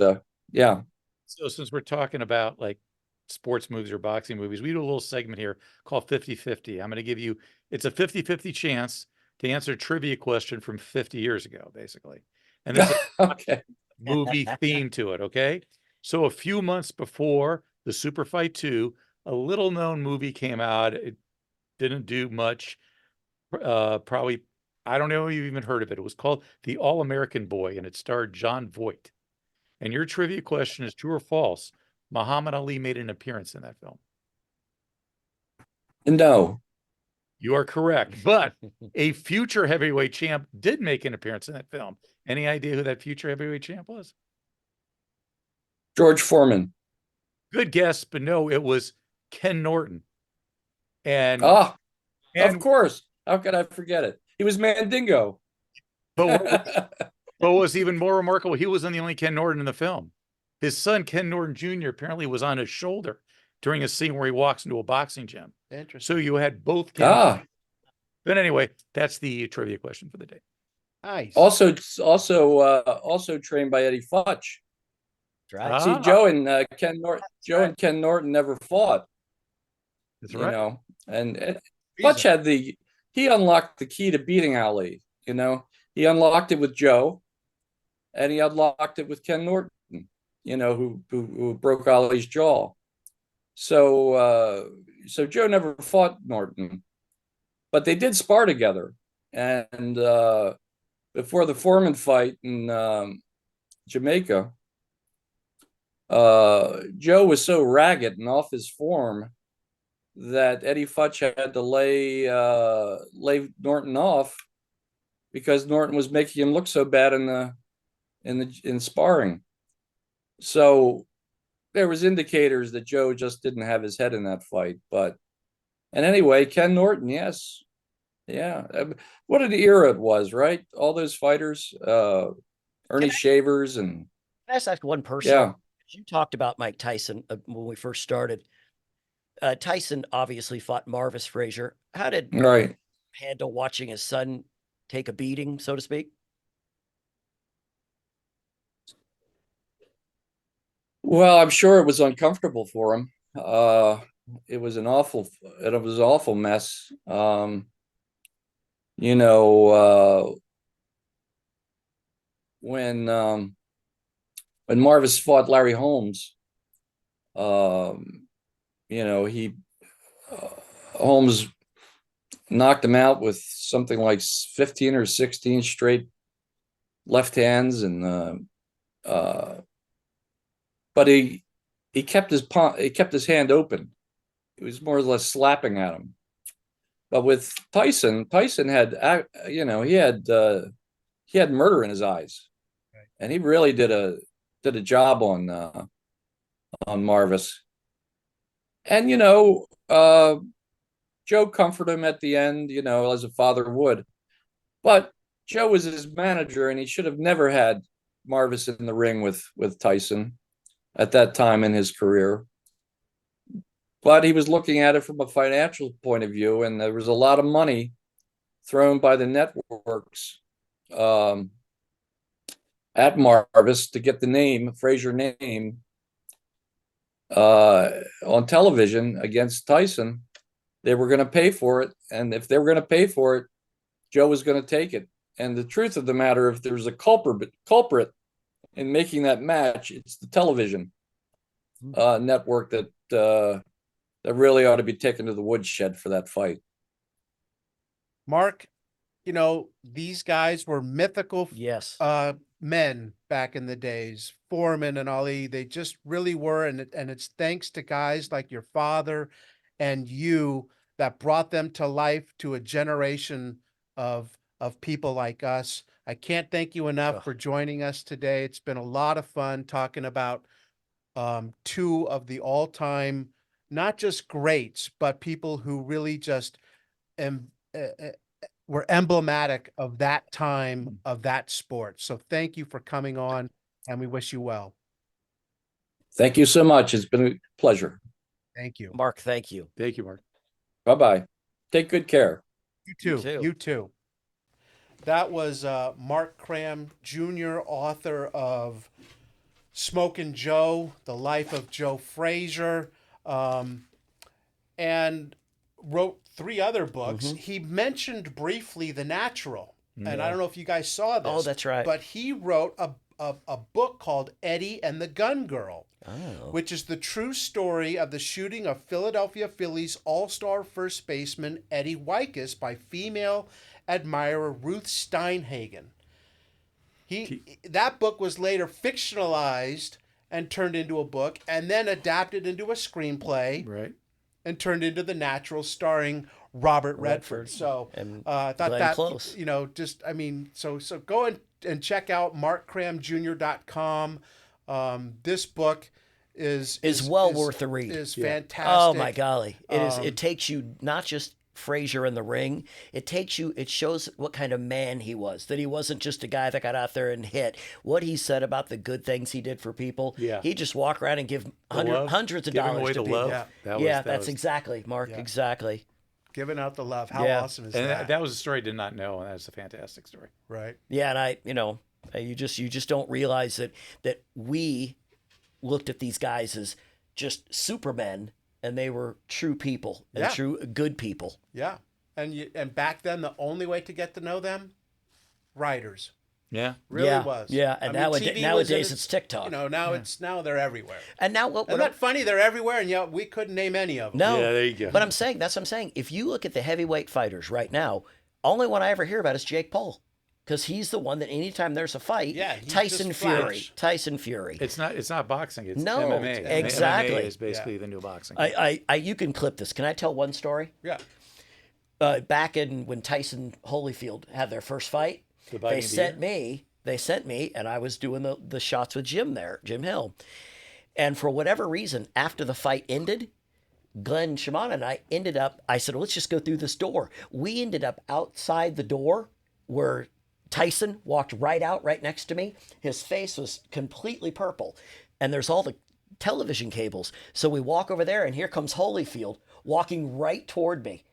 yeah. So since we're talking about like sports movies or boxing movies, we do a little segment here called 50-50. I'm going to give you, it's a 50-50 chance to answer a trivia question from 50 years ago, basically. And there's okay. movie theme to it, okay? So a few months before the Super Fight 2, a little known movie came out. It didn't do much. Probably, I don't know if you've even heard of it. It was called The All-American Boy, and it starred John Voight. And your trivia question is true or false. Muhammad Ali made an appearance in that film. No. You are correct. But a future heavyweight champ did make an appearance in that film. Any idea who that future heavyweight champ was? George Foreman. Good guess, but no, it was Ken Norton. And of course. How could I forget it? He was Mandingo. But what was even more remarkable, he wasn't the only Ken Norton in the film. His son, Ken Norton Jr., apparently was on his shoulder during a scene where he walks into a boxing gym. Interesting. So you had both Ken. But anyway, that's the trivia question for the day. Nice. Also trained by Eddie Futch. That's right. See, Joe and Ken Norton never fought. That's You right. know, and Butch had he unlocked the key to beating Ali. You know, he unlocked it with Joe, and he unlocked it with Ken Norton. You know, who broke Ali's jaw. So Joe never fought Norton, but they did spar together. And before the Foreman fight in Jamaica, Joe was so ragged and off his form that Eddie Futch had to lay Norton off because Norton was making him look so bad in sparring. So there was indicators that Joe just didn't have his head in that fight. And anyway, Ken Norton, yes, yeah, what an era it was, right? All those fighters, Ernie Shavers, and Can I just ask one personal? yeah. You talked about Mike Tyson when we first started. Tyson obviously fought Marvis Frazier. How did Right. handle watching his son take a beating, so to speak? Well, I'm sure it was uncomfortable for him. It was an awful mess. You know, when Marvis fought Larry Holmes, you know, Holmes knocked him out with something like 15 or 16 straight left hands, and but he kept his hand open. It was more or less slapping at him. But with Tyson had he had murder in his eyes, and he really did a job on Marvis. And Joe comforted him at the end, as a father would. But Joe was his manager, and he should have never had Marvis in the ring with Tyson at that time in his career. But he was looking at it from a financial point of view, and there was a lot of money thrown by the networks at Marvis to get the Frazier name, on television against Tyson. They were going to pay for it, and if they were going to pay for it, Joe was going to take it. And the truth of the matter, if there's a culprit in making that match, it's the television network that really ought to be taken to the woodshed for that fight. Mark, these guys were mythical men back in the days. Foreman and Ali, they just really were, and it's thanks to guys like your father and you that brought them to life to a generation of people like us. I can't thank you enough for joining us today. It's been a lot of fun talking about two of the all-time, not just greats, but people who really just were emblematic of that time, of that sport. So thank you for coming on, and we wish you well. Thank you so much. It's been a pleasure. Thank you. Mark, thank you. Thank you, Mark. Bye-bye. Take good care. You too. You too. That was Mark Kram, Jr., author of Smokin Joe, The Life of Joe Frazier, and wrote 3 other books. He mentioned briefly The Natural, and I don't know if you guys saw this. Oh, that's right. But he wrote a book called Eddie and the Gun Girl, which is the true story of the shooting of Philadelphia Phillies all-star first baseman Eddie Weikus by female admirer Ruth Steinhagen. That book was later fictionalized and turned into a book, and then adapted into a screenplay, right, and turned into The Natural, starring Robert Redford. So I thought that Close. So go and check out markkramjr.com. This book is well worth the read. Is fantastic. Oh my golly, it is. It takes you not just Frazier in the ring. It shows what kind of man he was, that he wasn't just a guy that got out there and hit. What he said about the good things he did for people. Yeah. He just walk around and give hundreds of dollars to people. That's exactly, Mark. Yeah. Exactly. Giving out the love. How awesome is that? That was a story I did not know, and that's a fantastic story. Right. Yeah, and you just don't realize that we looked at these guys as just supermen, and they were true people and true good people. Yeah. And back then, the only way to get to know them, writers. Yeah. Really was. Yeah, and TV nowadays it's TikTok. Now they're everywhere. And now what? Isn't that funny? They're everywhere, and yet we couldn't name any of them. No. Yeah, there you go. But that's what I'm saying. If you look at the heavyweight fighters right now, only one I ever hear about is Jake Paul. Because he's the one that anytime there's a fight, Tyson Fury. It's not boxing. It's No, MMA. exactly. MMA is basically the new boxing. You can clip this. Can I tell one story? Yeah. Back in when Tyson Holyfield had their first fight, they sent me, and I was doing the shots with Jim Hill. And for whatever reason, after the fight ended, Glenn Shimon and I said, well, let's just go through this door. We ended up outside the door where Tyson walked right out right next to me. His face was completely purple. And there's all the television cables. So we walk over there, and here comes Holyfield walking right toward me.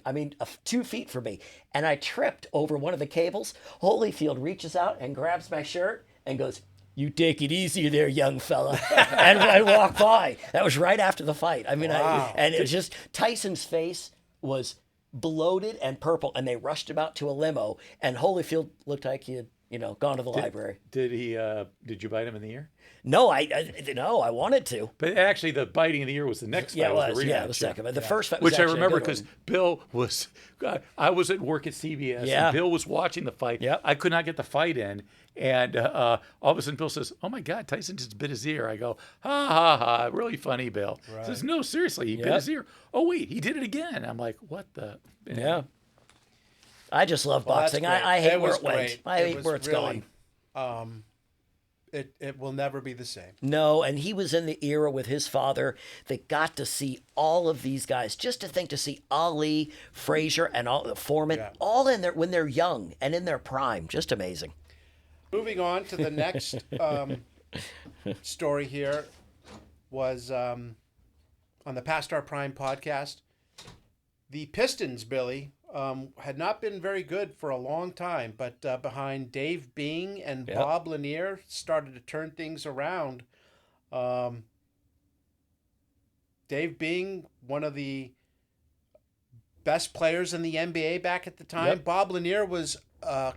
I mean, 2 feet from me. And I tripped over one of the cables. Holyfield reaches out and grabs my shirt and goes, "You take it easy there, young fella," and I walked by. That was right after the fight. I mean, wow. And it was just, Tyson's face was bloated and purple, and they rushed him out to a limo, and Holyfield looked like he had, gone to the library. Did you bite him in the ear? No, I wanted to. But actually, the biting in the ear was the next fight. Yeah, it was. The rematch. Yeah, the second. But the first fight was Which I actually remember a good because one. Bill was, I was at work at CBS, Yeah. and Bill was watching the fight. Yep. I could not get the fight in. And all of a sudden, Bill says, "Oh my God, Tyson just bit his ear." I go, "Ha ha ha!" Really funny, Bill. Right. He says, "No, seriously, he bit his ear." "Oh wait, he did it again." I'm like, "What the?" Yeah. I just love boxing. That's great. I hate It where was it went. great. I It hate was where it's really, gone. It will never be the same. No, and he was in the era with his father that got to see all of these guys. Just to see Ali, Frazier, and all the Foreman, all in there when they're young and in their prime. Just amazing. Moving on to the next story here was on the Past Our Prime podcast. The Pistons, Billy, had not been very good for a long time, but behind Dave Bing and Bob Lanier started to turn things around. Dave Bing, one of the best players in the NBA back at the time. Bob Lanier was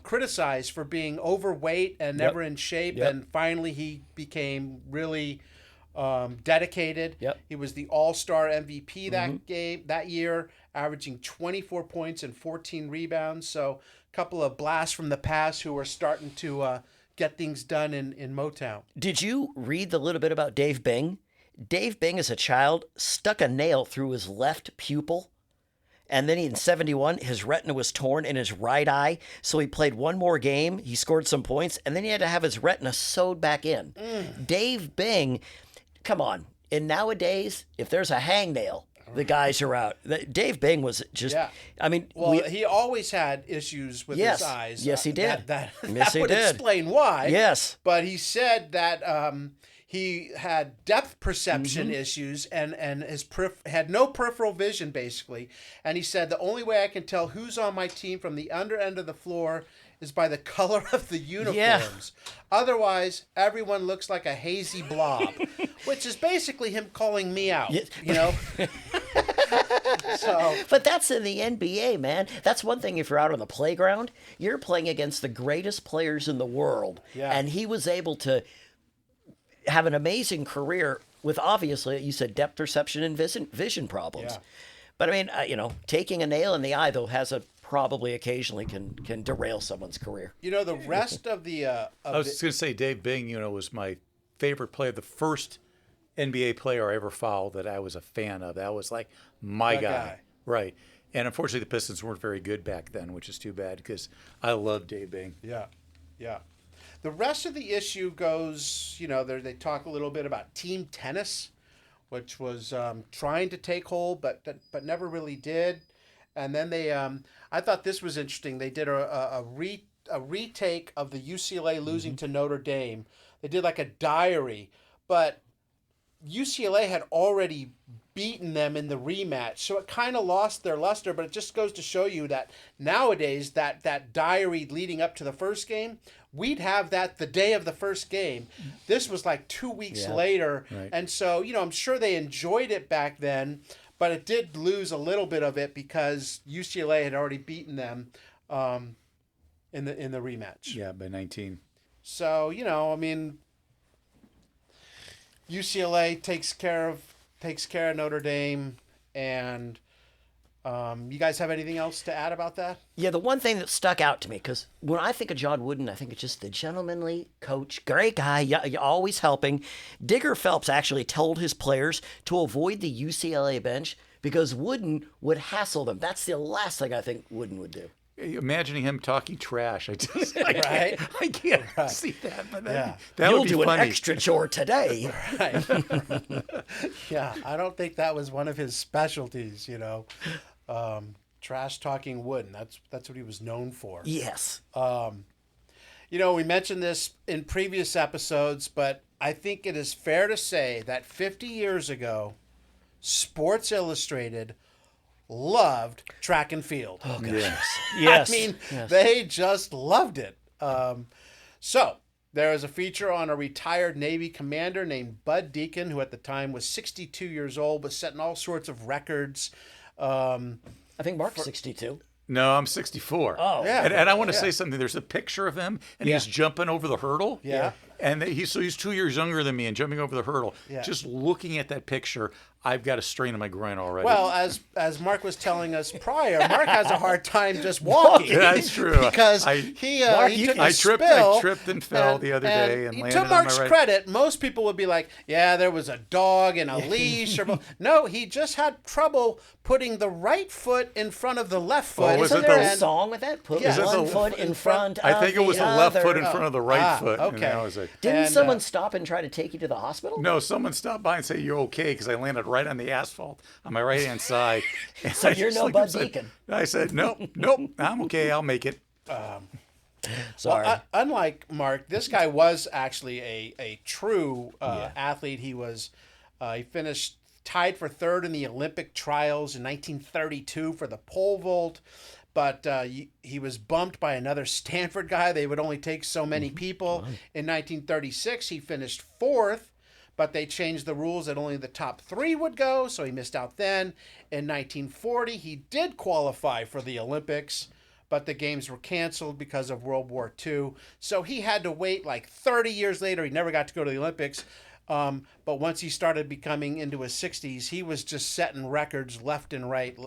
criticized for being overweight and never in shape, and finally he became really dedicated. He was the All-Star MVP that year, averaging 24 points and 14 rebounds. So a couple of blasts from the past who were starting to get things done in Motown. Did you read the little bit about Dave Bing? Dave Bing, as a child, stuck a nail through his left pupil. And then in 71, his retina was torn in his right eye. So he played one more game. He scored some points. And then he had to have his retina sewed back in. Dave Bing, come on. And nowadays, if there's a hangnail, the guys are out. Dave Bing was just, I mean. Well, he always had issues with his eyes. Yes, he did. That Yes, he would did. explain why. Yes. But he said that he had depth perception issues and his had no peripheral vision, basically. And he said, the only way I can tell who's on my team from the under end of the floor is by the color of the uniforms. Otherwise, everyone looks like a hazy blob, which is basically him calling me out, you know? But that's in the NBA, man. That's one thing if you're out on the playground, you're playing against the greatest players in the world. And he was able to have an amazing career with, obviously, you said depth perception and vision problems. But I mean, taking a nail in the eye, though, probably occasionally can derail someone's career. The rest of the... I was just going to say, Dave Bing, was my favorite player, the first NBA player I ever followed that I was a fan of. That was like my guy. Right. And unfortunately, the Pistons weren't very good back then, which is too bad because I love Dave Bing. Yeah. The rest of the issue goes, they talk a little bit about team tennis, which was trying to take hold, but never really did. And then they, I thought this was interesting. They did a retake of the UCLA losing to Notre Dame. They did like a diary, but UCLA had already beaten them in the rematch. So it kind of lost their luster, but it just goes to show you that nowadays that diary leading up to the first game, we'd have that the day of the first game. This was like 2 weeks later. Right. And so, I'm sure they enjoyed it back then, but it did lose a little bit of it because UCLA had already beaten them in the rematch. Yeah, by 19. So, UCLA takes care of Notre Dame, and you guys have anything else to add about that? Yeah, the one thing that stuck out to me, because when I think of John Wooden, I think it's just the gentlemanly coach, great guy, always helping. Digger Phelps actually told his players to avoid the UCLA bench because Wooden would hassle them. That's the last thing I think Wooden would do. Imagining him talking trash, I Right? I can't see that, but that You'll would be do funny. an extra chore today. Right. Yeah, I don't think that was one of his specialties, trash talking Wooden. That's what he was known for. Yes. We mentioned this in previous episodes, but I think it is fair to say that 50 years ago, Sports Illustrated loved track and field. Oh, gosh. Yes. I mean, they just loved it. So there is a feature on a retired Navy commander named Bud Deacon, who at the time was 62 years old, was setting all sorts of records. I think Mark's 62. No, I'm 64. Oh. Yeah. And I want to say something. There's a picture of him, and he's jumping over the hurdle. Yeah. And he's 2 years younger than me and jumping over the hurdle. Yeah. Just looking at that picture, I've got a strain in my groin already. Well, as Mark was telling us prior, Mark has a hard time just walking. Yeah, that's true. Because he took a spill. I tripped and fell the other day and landed to on my Mark's right. credit, most people would be like, yeah, there was a dog and a leash. No, he just had trouble putting the right foot in front of the left foot. was Isn't it there the- a song with that? Put Yeah. one Is it foot in front of I think it was the left other. foot in front of the right foot. okay. And that was it. Didn't And, someone stop and try to take you to the hospital? No, someone stopped by and said, "You're okay," because I landed right on the asphalt on my right-hand side. So And I you're just no looked Bud and said- Deacon. I said, nope, I'm okay. I'll make it. Sorry. Unlike Mark, this guy was actually a true athlete. He was he finished tied for third in the Olympic trials in 1932 for the pole vault, but he was bumped by another Stanford guy. They would only take so many people. In 1936, he finished fourth, but they changed the rules that only the top three would go, so he missed out then. In 1940, he did qualify for the Olympics, but the games were canceled because of World War II. So he had to wait like 30 years later. He never got to go to the Olympics. But once he started becoming into his 60s, he was just setting records left and right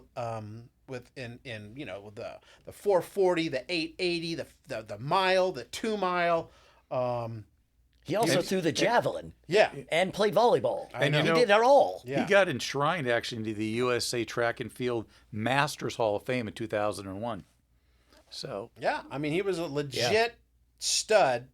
within the 440, the 880, the mile, the 2 mile. He also threw the javelin. Yeah. And played volleyball. And he you know- did it all. Yeah. He got enshrined actually into the USA Track and Field Masters Hall of Fame in 2001. So Yeah, I mean, he was a legit stud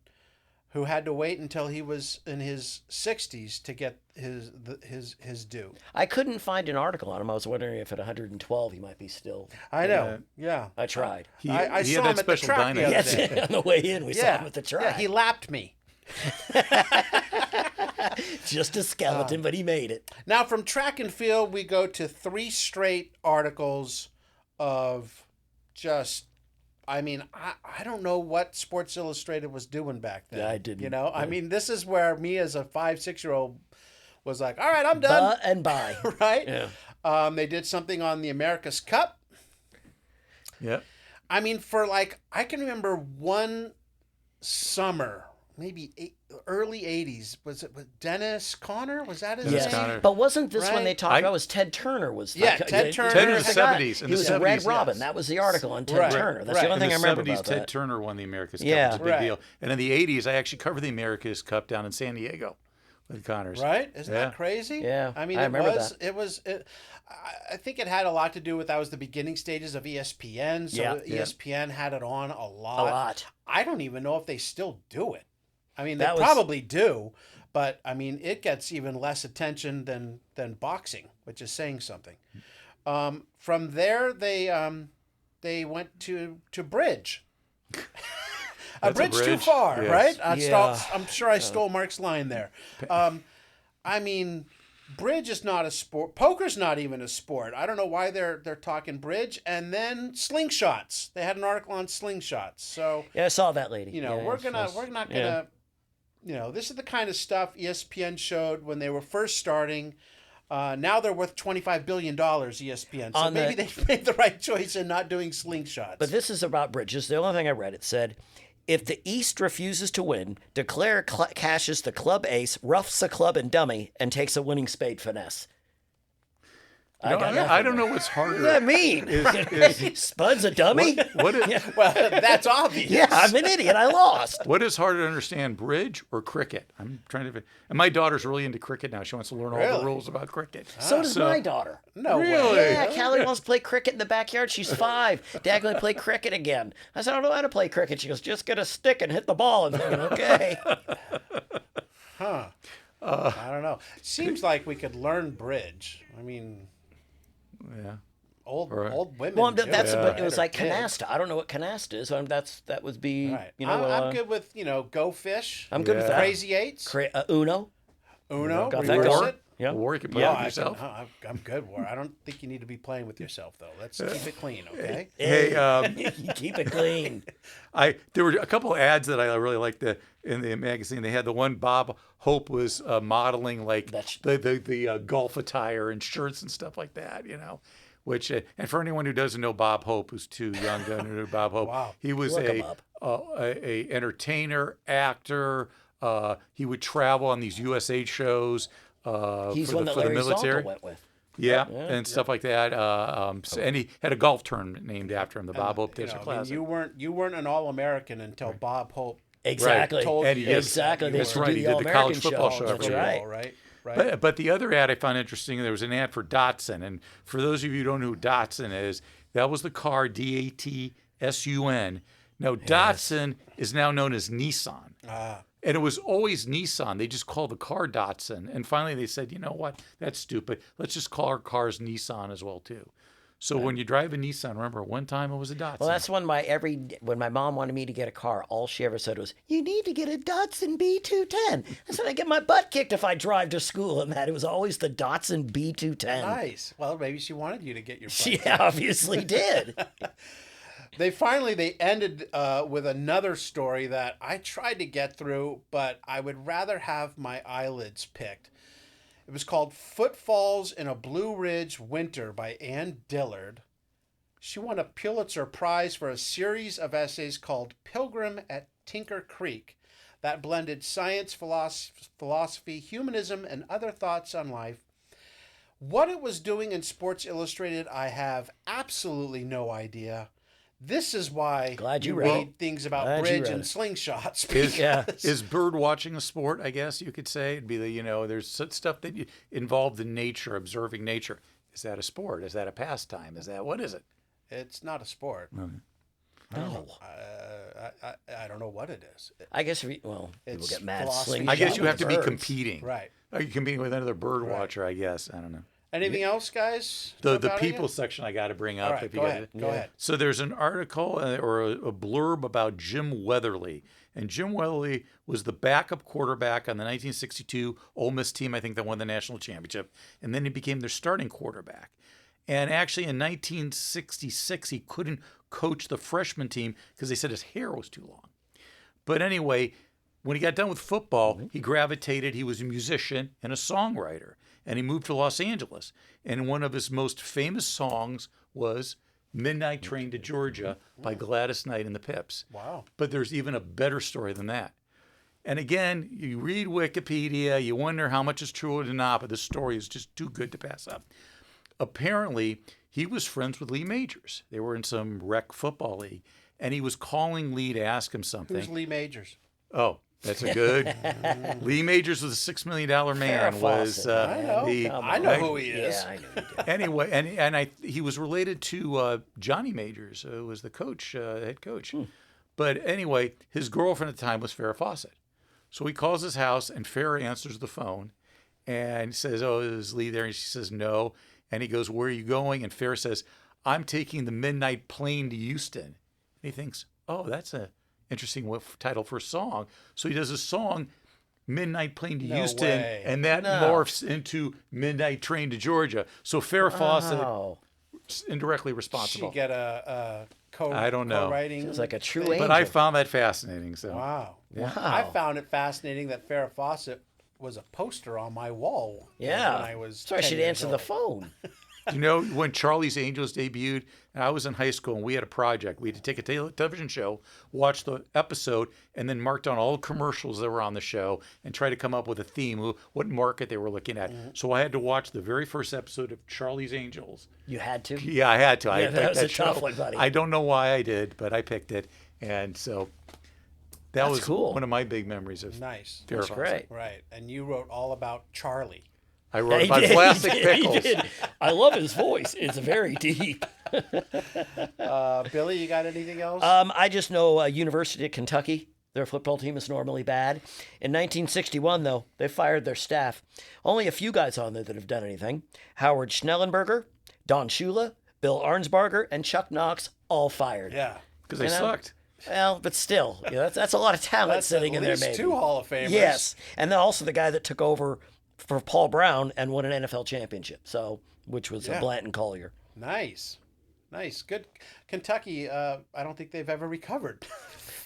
who had to wait until he was in his 60s to get his due. I couldn't find an article on him. I was wondering if at 112 he might be still. I know. Yeah. I tried. I he saw had him that at the special track the other dynamic. day. Yes, on the way in, we saw him at the track. Yeah, he lapped me. Just a skeleton, but he made it. Now, from track and field, we go to 3 straight articles of just, I mean, I don't know what Sports Illustrated was doing back then. Yeah, I didn't. You know, I mean, this is where me as a 5-6-year-old was like, all right, I'm done. And bye. Right? Yeah. They did something on the America's Cup. yeah. I mean, I can remember one summer, maybe early 80s. Was it with Dennis Conner? Was that his Dennis name? Conner. But wasn't this when they Right. talked about was Ted Turner was Yeah, Ted Turner. Ted in the was the 70s. In He the was 70s, Red Robin. yes. That was the article on Ted Right. Turner. That's Right. the only thing I In the remember 70s, about Ted that. Turner won the America's Cup. Yeah. It was a big Right. deal. And in the 80s, I actually covered the America's Cup down in San Diego with Connors. Right? Isn't Yeah. that crazy? Yeah, I mean, I remember I think it had a lot to do with that was the beginning stages of ESPN. So Yeah. ESPN had it on a A lot. lot. I don't even know if they still do it. I mean, That they was- probably do, but I mean, it gets even less attention than boxing, which is saying something. From there, they went to bridge. A That's bridge too far, yes. right? Yeah. I'm sure I stole Mark's line there. I mean, bridge is not a sport. Poker's not even a sport. I don't know why they're talking bridge. And then slingshots. They had an article on slingshots. So Yeah, I saw that lady. you know, Yeah, we're not gonna, you know, this is the kind of stuff ESPN showed when they were first starting. Now they're worth $25 billion, ESPN. So maybe they made the right choice in not doing slingshots. But this is about bridges. The only thing I read, it said, if the East refuses to win, declare cashes the club ace, roughs the club and dummy, and takes a winning spade finesse. I don't know what's harder. What does that mean? Spud's a dummy? What is, well, that's obvious. Yeah, I'm an idiot. I lost. What is harder to understand, bridge or cricket? I'm trying to. And my daughter's really into cricket now. She wants to learn all the rules about cricket. So does my daughter. No Really? way. Yeah, Callie wants to play cricket in the backyard. She's 5. Dad, going to play cricket again. I said, I don't know how to play cricket. She goes, just get a stick and hit the ball. And I'm thinking, okay. Huh. I don't know. Seems like we could learn bridge. I mean, Yeah. old women. Well, do that's it, but it was or like kids. canasta. I don't know what canasta is. That would be, Right. you know. I'm good with, Go Fish. I'm good with that. Crazy Eights. Uno. Uno. Got that Reverse going. it. Yeah. War, you can play Oh, with yourself. I'm good. War. I don't think you need to be playing with yourself though. Let's keep it clean, okay? Hey, You keep it clean. there were a couple of ads that I really liked in the magazine. They had the one Bob Hope was modeling like the golf attire and shirts and stuff like that, Which and for anyone who doesn't know Bob Hope, who's too young to know Bob Hope, Wow. he was Look him up. a entertainer, actor. He would travel on these USA shows He's for one the that Larry military. Zonka went with. Yeah, and stuff like that. And he had a golf tournament named after him, the Bob Hope Desert Classic. You weren't an All-American until Bob Hope. Exactly. Told And you he- Exactly. They That's used to right. do He the did the college All-American football show. show That's every right. Right. Right. But the other ad I found interesting, there was an ad for Datsun. And for those of you who don't know who Datsun is, that was the car, Datsun. Now, Datsun is now known as Nissan. And it was always Nissan. They just called the car Datsun. And finally they said, you know what? That's stupid. Let's just call our cars Nissan as well, too. So when you drive a Nissan, remember, one time it was a Datsun. Well, that's when my mom wanted me to get a car, all she ever said was, "You need to get a Datsun B210." I said, "I get my butt kicked if I drive to school," and that it was always the Datsun B210. Nice. Well, maybe she wanted you to get your. She obviously did. They ended with another story that I tried to get through, but I would rather have my eyelids picked. It was called Footfalls in a Blue Ridge Winter by Ann Dillard. She won a Pulitzer Prize for a series of essays called Pilgrim at Tinker Creek that blended science, philosophy, humanism, and other thoughts on life. What it was doing in Sports Illustrated, I have absolutely no idea. This is why Glad you read things about Glad you bridge read and it. slingshots. Is bird watching a sport? I guess you could say it'd be there's stuff that involved in nature, observing nature. Is that a sport? Is that a pastime? What is it? It's not a sport. No. I don't know what it is. I guess people It's get mad. philosophy. I guess you have to be birds. competing. Right. Are you competing with another bird watcher? I guess I don't know. Anything else, guys? The jump out at you? people section I got to bring up. All right, if you go got ahead. it. Go ahead. So there's an article or a blurb about Jim Weatherly. And Jim Weatherly was the backup quarterback on the 1962 Ole Miss team, I think, that won the national championship. And then he became their starting quarterback. And actually in 1966, he couldn't coach the freshman team because they said his hair was too long. But anyway, when he got done with football, he was a musician and a songwriter. And he moved to Los Angeles. And one of his most famous songs was Midnight Train to Georgia by Gladys Knight and the Pips. Wow. But there's even a better story than that. And again, you read Wikipedia, you wonder how much is true or not, but this story is just too good to pass up. Apparently, he was friends with Lee Majors. They were in some rec football league. And he was calling Lee to ask him something. Who's Lee Majors? Oh, that's a good. Lee Majors was a $6 million man. I know who he is. Yeah, I know you did. Anyway, he was related to Johnny Majors, who was the coach, head coach. But anyway, his girlfriend at the time was Farrah Fawcett. So he calls his house, and Farrah answers the phone and says, "Oh, is Lee there?" And she says, "No." And he goes, "Where are you going?" And Farrah says, "I'm taking the midnight plane to Houston." And he thinks, "Oh, that's a interesting title for a song." So he does a song, Midnight Plane to No Houston, way. and that No. morphs into Midnight Train to Georgia. So Farrah Fawcett Wow. indirectly She responsible. get a I don't know. co-writing. Feels like a true thing? angel. But I found that fascinating. So Wow. Wow. I found it fascinating that Farrah Fawcett was a poster on my wall. Yeah. When I was. That's why 10 she'd years answer the old. phone. you know, when Charlie's Angels debuted, and I was in high school, and we had a project. We had to take a television show, watch the episode, and then mark down all the commercials that were on the show and try to come up with a theme, what market they were looking at. So I had to watch the very first episode of Charlie's Angels. You had to? Yeah, I had to. I Yeah, that picked was a tough show. one, buddy. I don't know why I did, but I picked it, and so that That's was cool. one of my big memories of Nice. Farrah That's Fawcett. great. Right. And you wrote all about Charlie. I wrote He about did, plastic he pickles. did. I love his voice. It's very deep. Billy, you got anything else? I just know University of Kentucky, their football team is normally bad. In 1961, though, they fired their staff. Only a few guys on there that have done anything. Howard Schnellenberger, Don Shula, Bill Arnsbarger, and Chuck Knox all fired. yeah. Because they You know? sucked. Well, but still, that's a lot of talent That's sitting at in there, least maybe. 2 Hall of Famers. Yes, and then also the guy that took over for Paul Brown and won an NFL championship, which was Yeah. Blanton Collier. Nice. Nice. Good. Kentucky, I don't think they've ever recovered.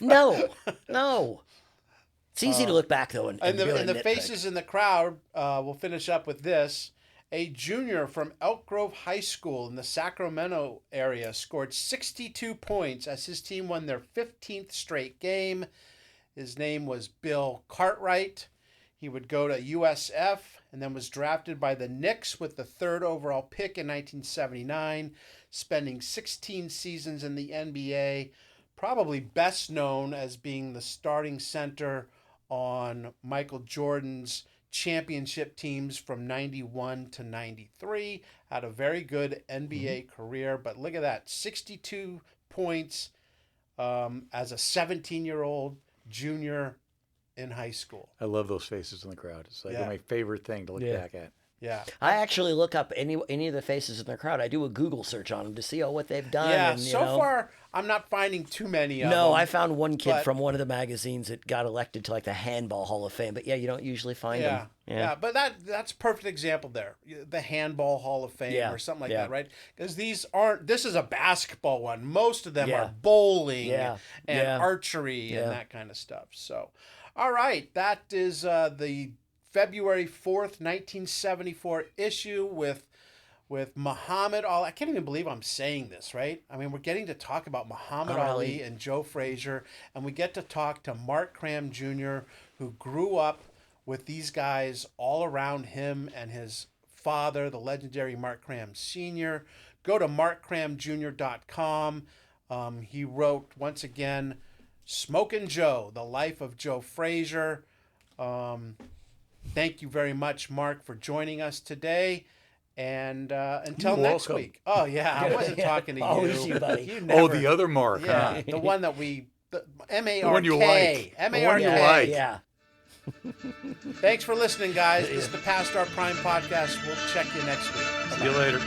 No. It's easy to look back though and And the, really and the nitpick. faces in the crowd, we'll finish up with this. A junior from Elk Grove High School in the Sacramento area scored 62 points as his team won their 15th straight game. His name was Bill Cartwright. He would go to USF and then was drafted by the Knicks with the 3rd overall pick in 1979, spending 16 seasons in the NBA, probably best known as being the starting center on Michael Jordan's championship teams from 91 to 93. Had a very good NBA career, but look at that, 62 points as a 17-year-old junior in high school. I love those faces in the crowd. It's like Yeah. my favorite thing to look Yeah. back at. Yeah. I actually look up any of the faces in the crowd. I do a Google search on them to see what they've done. Yeah, and, so far I'm not finding too many of them. No, I found one kid but- from one of the magazines that got elected to like the Handball Hall of Fame. But yeah, you don't usually find Yeah, them. yeah, but that's a perfect example there. The Handball Hall of Fame Yeah, or something like yeah. that, right? Because these aren't. This is a basketball one. Most of them Yeah. are bowling Yeah, and yeah. archery Yeah. and that kind of stuff. So, all right, that is the February 4th, 1974 issue with Muhammad Ali. I can't even believe I'm saying this, right? I mean, we're getting to talk about Muhammad Ali and Joe Frazier, and we get to talk to Mark Kram Jr., who grew up with these guys all around him and his father, the legendary Mark Kram Sr. Go to markkramjr.com. He wrote, once again, Smokin Joe, The Life of Joe Frazier. Thank you very much, Mark, for joining us today. And until You're next welcome. week. Oh, yeah, I wasn't talking to you. Always you, buddy. You Oh, never- the other Mark, Yeah, huh? the one that the M-A-R-K. The one you like. The one you M-A-R-K. like. Yeah. Thanks for listening, guys. This is the Past Our Prime podcast. We'll check you next week. See you later.